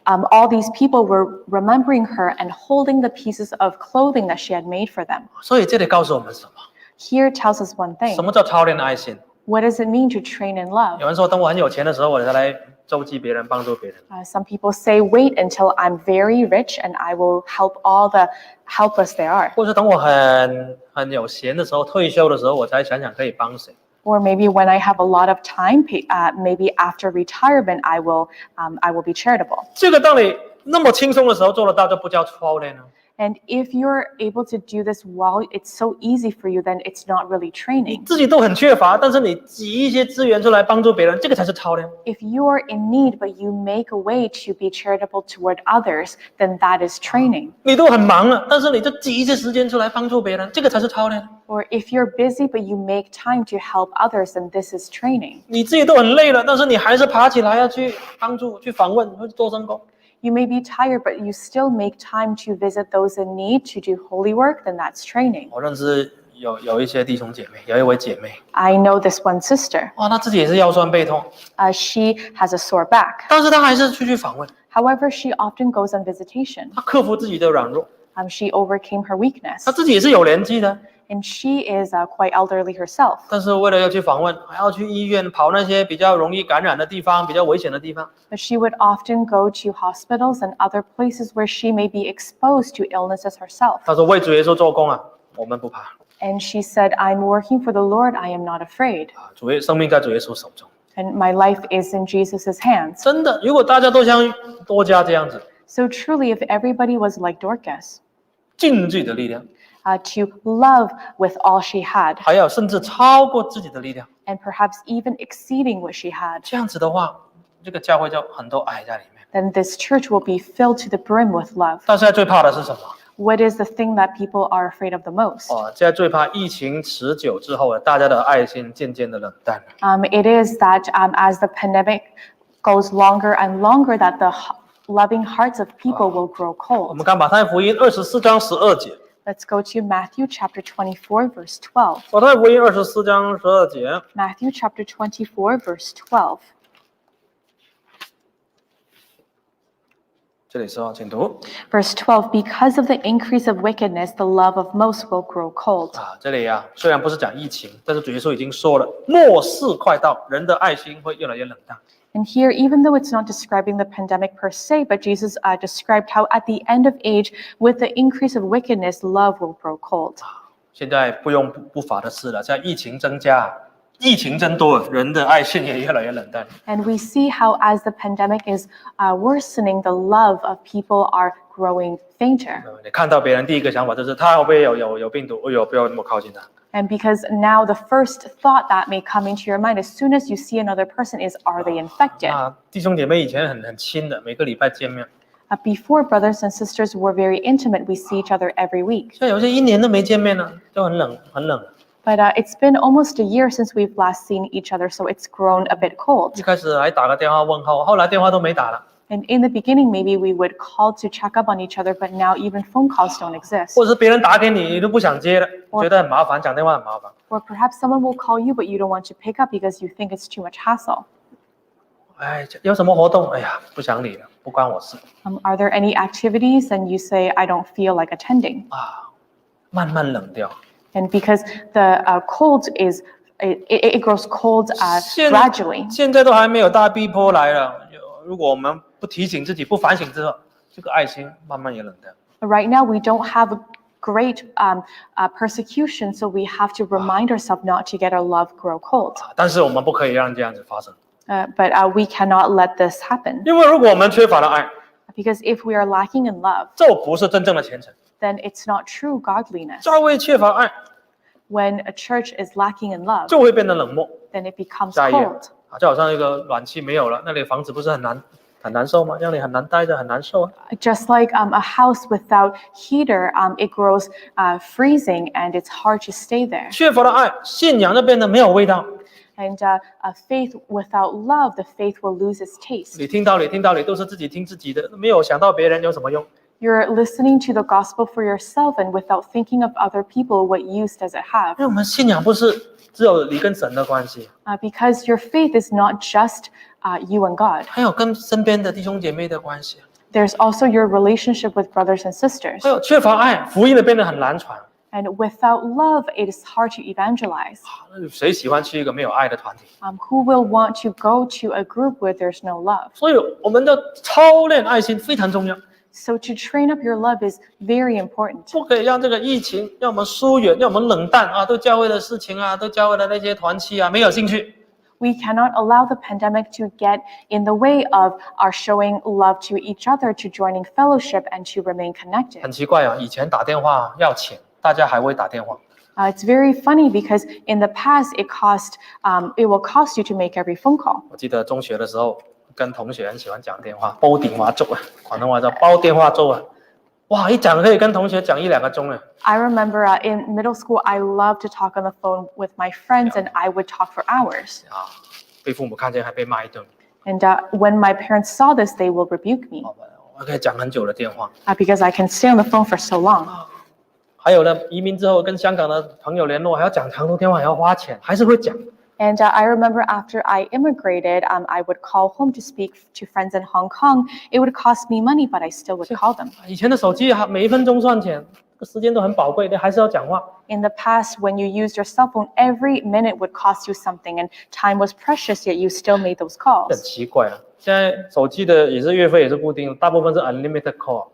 all these people were remembering her and holding the pieces of clothing that she had made for them. 所以这里告诉我们什么？ Here tells us one 什 thing. 么叫操练爱心？ What does it mean to train in love? 有人说，等我很有钱的时候，我才来周济别人，帮助别人。 Some people say, wait until I'm very rich and I will help all the helpless there are. 或者等我很有闲的时候，退休的时候，我才想想可以帮谁。 Or maybe when I have a lot of time, maybe after retirement, I will be charitable. 这个当你那么轻松的时候做得到，就不叫操练了。 And if you're able to do this while it's so easy for you, then it's not really 你 training. 自己都很缺乏，但是你挤一些资源出来帮助别人，这个才是操练。 If you are in need, but you make a way to be charitable toward others, then that is training. 你都很忙了，但是你就挤一些时间出来帮助别人，这个才是操练。 Or if you're busy, but you make time to help others, then this is training. 你自己都很累了，但是你还是爬起来要去帮助、去访问、去做圣工。 You may be tired, but you still make time to visit those in need, to do holy work, then that's training. 我认识有一些弟兄姐妹，有一位姐妹， I know this one sister. 哇，她自己也是腰酸背痛， She has a sore back. 但是她还是去访问， However, she often goes on visitation. 她克服自己的软弱， She overcame her weakness. 她自己也是有年纪的， And she is quite elderly herself. 但是为了要去访问，还要去医院跑那些比较容易感染的地方、比较危险的地方。 But she would often go to hospitals and other places where she may be exposed to illnesses herself. 她说为主耶稣做工啊，我们不怕 And she said, I'm working for the Lord, I am not afraid. 啊，生命在主耶稣手中。 And my life is in Jesus' hands. 真的，如果大家都像多加这样子， So truly, if everybody was like Dorcas, 尽自己的力量， to love with all she had, 还要甚至超过自己的力量， and perhaps even exceeding what she had, 这样子的话，这个教会就很多爱在里面。 then this church will be filled to the brim with love. 但现在最怕的是什么？ What is the thing that people are afraid of the most? 现在最怕疫情持久之后，大家的爱心渐渐的冷淡了。 It is that as the pandemic goes longer and longer, that the loving hearts of people will grow 我 cold. 们看马太福音24章12节， Let's go to Matthew chapter 24, verse 12. 马太福音24章12节， Matthew chapter 24, verse 12. 这里说，请读 Verse 12, because of the increase of wickedness, the love of most will grow cold. 这里虽然不是讲疫情，但是主耶稣已经说了，末世快到，人的爱心会越来越冷淡。 And here, even though it's not describing the pandemic per se, but Jesus described how at the end of age, with the increase of wickedness, love will grow cold. 现在不用不法的事了，现在疫情增加，疫情增多，人的爱心也越来越冷淡。 And we see how as the pandemic is worsening, the love of people are growing fainter. 你看到别人第一个想法就是他会不会有病毒？哎呦，不要那么靠近他。And because now the first thought that may come into your mind as soon as you see another person is, are they infected? 弟兄姐妹以前很亲的，每个礼拜见面。Before, brothers and sisters were very intimate. We see each other every week. 现在有些1年都没见面了，就很冷，很冷。But it's been almost a year since we've last seen each other, so it's grown a bit cold. 一开始还打个电话问候，后来电话都没打了。And in the beginning, maybe we would call to check up on each other, but now even phone calls don't exist. 或者是别人打给你，你都不想接了，觉得很麻烦，讲电话很麻烦。Or perhaps someone will call you, but you don't want to pick up because you think it's too much hassle. 哎，有什么活动？哎呀，不想理了，不关我事。Are there any activities? And you say, I don't feel like attending. 慢慢冷掉。 And because the cold is, it grows cold gradually. 现在都还没有大逼迫来了，如果我们不提醒自己、不反省之后，这个爱心慢慢也冷掉。 Right now, we don't have a great persecution, so we have to remind ourselves not to get our love grow cold. 但是我们不可以让这样子发生， But we cannot let this happen. 因为如果我们缺乏了爱， Because if we are lacking in love, 这不是真正的虔诚。 then it's not true godliness. 教会缺乏爱， When a church is lacking in love, 就会变得冷漠。 then it becomes 下一页 cold. 就好像一个暖气没有了，那里房子不是很难受吗？让你很难待着，很难受啊。 Just like a house without heater, it grows freezing and it's hard to stay there. 缺乏了爱，信仰就变得没有味道。 And faith without love, the faith will lose its taste. 你听道理都是自己听自己的，没有想到别人有什么用？ You're listening to the gospel for yourself, and without thinking of other people, what use does it have? 因为我们信仰不是只有你跟神的关系， Because your faith is not just you and God. 还有跟身边的弟兄姐妹的关系。 There's also your relationship with brothers and sisters. 还有缺乏爱，福音的变得很难传。 And without love, it is hard to evangelize. 那谁喜欢去一个没有爱的团体？ Who will want to go to a group where there's no love? 所以我们的操练爱心非常重要， So to train up your love is very important. 不可以让这个疫情让我们疏远，让我们冷淡啊，对教会的事情啊，对教会的那些团契啊没有兴趣。 We cannot allow the pandemic to get in the way of our showing love to each other, to joining fellowship, and to remain 很 connected. 奇怪啊，以前打电话要钱，大家还会打电话。 It's very funny because in the past it will cost you to make every phone call. 我记得中学的时候，跟同学很喜欢讲电话，煲電話粥啊，廣東話叫煲電話粥啊。哇，一講可以跟同學講1-2個鐘啊。 I remember in middle school, I loved to talk on the phone with my friends, and I would talk for hours. 被父母看見還被罵一頓。 And when my parents saw this, they will rebuke me 我可以講很久的電話。 because I can stay on the phone for so long. 還有呢，移民之後跟香港的朋友聯絡，還要講長途電話，還要花錢，還是會講。 And I remember after I immigrated, I would call home to speak to friends in Hong Kong. It would cost me money, but I still would call them. 以前的手機每1分鐘算錢，這個時間都很寶貴，你還是要講話。 In the past, when you used your cell phone, every minute would cost you something, and time was precious, yet you still made those 很 calls. 奇怪啊，現在手機的也是月費也是固定的，大部分是 unlimited call。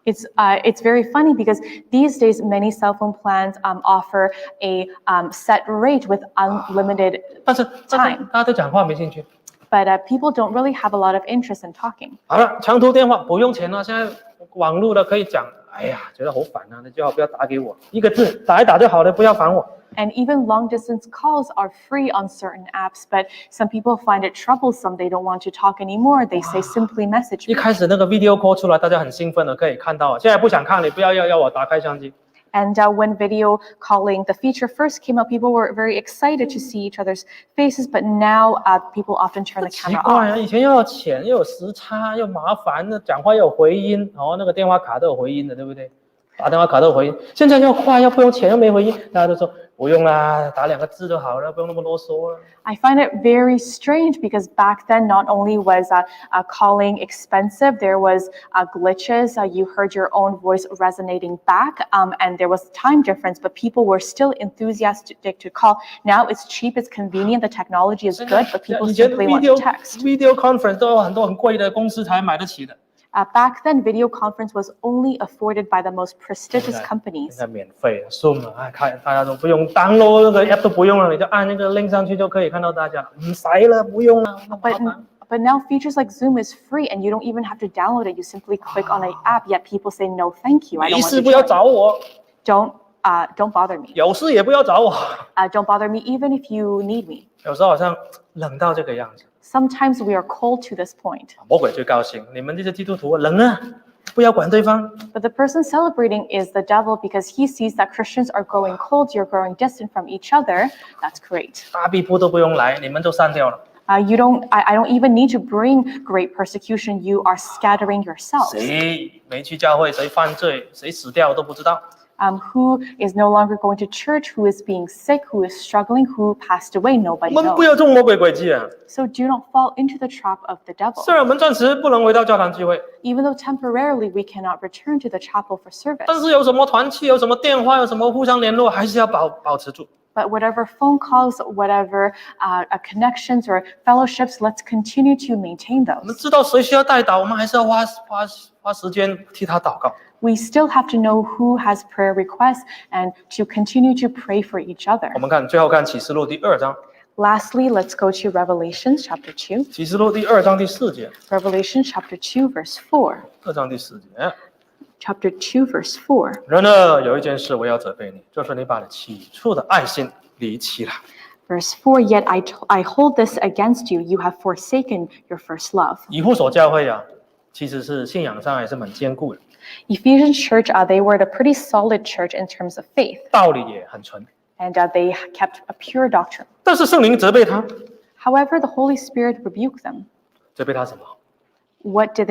It's very funny because these days many cell phone plans offer a set rate with unlimited 但是 time. 大家對講話沒興趣。 But people don't really have a lot of interest in talking. 好了，長途電話不用錢了，現在網絡的可以講。哎呀，覺得好煩啊！你最好不要打給我，一個字打一打就好了，不要煩我。 And even long distance calls are free on certain apps, but some people find it troublesome. They don't want to talk anymore. They say simply message 一 me. 開始那個 video call 出來，大家很興奮的可以看到，現在不想看，你不要我打開相機。 And when video calling, the feature first came out, people were very excited to see each other's faces, but now people often turn the 奇 camera 怪 off. 啊，以前又要錢，又有時差，又麻煩，那講話又有回音，哦，那個電話卡都有回音的，對不對？打電話卡都有回音，現在又快，又不用錢，又沒回音，大家都說不用啦，打2個字就好了，不用那麼囉嗦了。 I find it very strange because back then not only was calling expensive, there was glitches. You heard your own voice resonating back, and there was time difference, but people were still enthusiastic to call. Now it's cheap, it's convenient, the technology is good, but people 以前 simply want to text. video conference 都有很多很貴的公司才買得起的。 Back then, video conference was only afforded by the most prestigious 现 companies. 在免费了 ，Zoom 啊，看大家都不用 download 那个 app 都不用了，你就按那个 link 上去就可以看到大家。唔使了，不用了。 But now features like Zoom is free and you don't even have to download it. You simply click on an app, yet people say, no, thank you. I 没 don't want 事 to 不要 join. 找我。 Don't don't bother me. 有事也不要找我。Don't bother me even if you need me. 有时候好像冷到这个样子， Sometimes we are cold to this point. 魔鬼最高兴，你们这些基督徒冷啊，不要管对方。 But the person celebrating is the devil because he sees that Christians are growing cold, you're growing distant from each other. That's great. 大逼迫都不用来，你们就散掉了。 I don't even need to bring great persecution. You are scattering yourselves. 谁没去教会，谁犯罪，谁死掉都不知道。 Who is no longer going to church, who is being sick, who is struggling, who passed away, 我 nobody 们不 knows. 要中魔鬼诡计啊！ So do not fall into the trap of the devil. 虽然我们暂时不能回到教堂聚会， Even though temporarily we cannot return to the chapel for service. 但是有什么团契，有什么电话，有什么互相联络，还是要保持住。 But whatever phone calls, whatever connections or fellowships, let's continue to maintain 我们 those. 知道谁需要代祷，我们还是要花时间替他祷告。 We still have to know who has prayer requests and to continue to pray for each other. 我们最后看启示录第2章， Lastly, let's go to Revelations chapter 2. 启示录第2章第4节， Revelation chapter 2, verse 4. 2章第4节。 Chapter 2, verse 4. 然而有一件事我要责备你，就是你把你起初的爱心离弃了。 Verse 4, yet I hold this against you. You have forsaken your first love. 以弗所教会啊，其实是信仰上还是蛮坚固的， Ephesians church, they were a pretty solid church in terms of faith. 道理也很纯。 And they kept a pure doctrine. 但是圣灵责备他， However, the Holy Spirit rebuked them. 责备他什么？ What did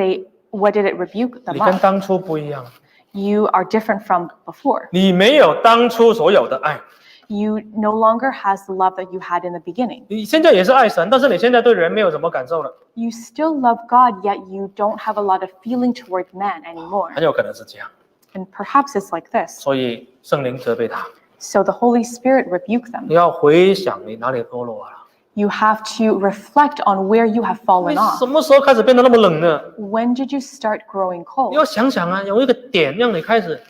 it rebuke them 你跟 of? 当初不一样， You are different from before. 你没有当初所有的爱。 You no longer has the love that you had in the beginning. 你现在也是爱神，但是你现在对人没有什么感受了， You still love God, yet you don't have a lot of feeling toward man anymore. 很有可能是这样。 And perhaps it's like this. 所以圣灵责备他， So the Holy Spirit rebuked them. 你要回想你哪里堕落了， You have to reflect on where you have 你 fallen off. 什么时候开始变得那么冷呢？ When did you start growing 你 cold? 要想想啊，有一个点让你开始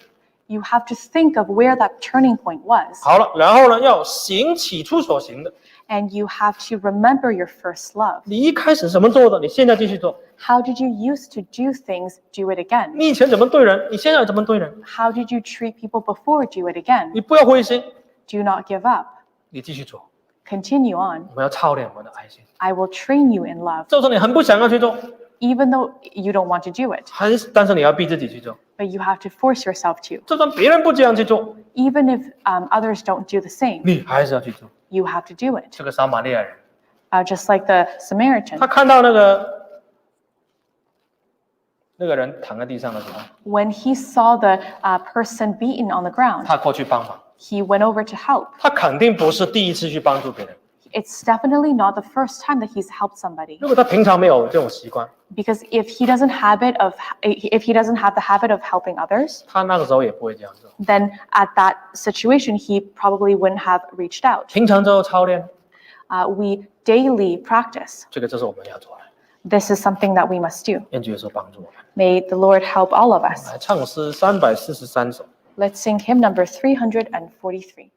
You have to think of where that turning point was. 好了，然后呢，要行起初所行的。 And you have to remember your first love. 你一开始怎么做的，你现在继续做。 How did you used to do things? Do it again. 你以前怎么对人，你现在怎么对人。 How did you treat people before? Do it again. 你不要灰心， Do not give up. 你继续做。 Continue on. 我们要操练我们的爱心， I will train you in love. 就是你很不想要去做， Even though you don't want to do it, 但是你要逼自己去做。 but you have to force yourself to. 就算别人不这样去做， Even if others don't do the same, 你还是要去做。 you have to do it. 这个撒玛利亚人， Just like the Samaritan. 他看到那个人躺在地上的时候， When he saw the person beaten on the ground, 他过去帮忙。 he went over to help. 他肯定不是第一次去帮助别人， It's definitely not the first time that he's helped somebody. 如果他平常没有这种习惯， Because if he doesn't have the habit of helping others, 他那个时候也不会这样做。 then at that situation, he probably wouldn't have reached out. 平常之后操练， We daily practice. 这是我们要做的。 This is something that we must do. 愿主耶稣帮助我们。 May the Lord help all of us. 来唱诗343首。 Let's sing hymn number 343.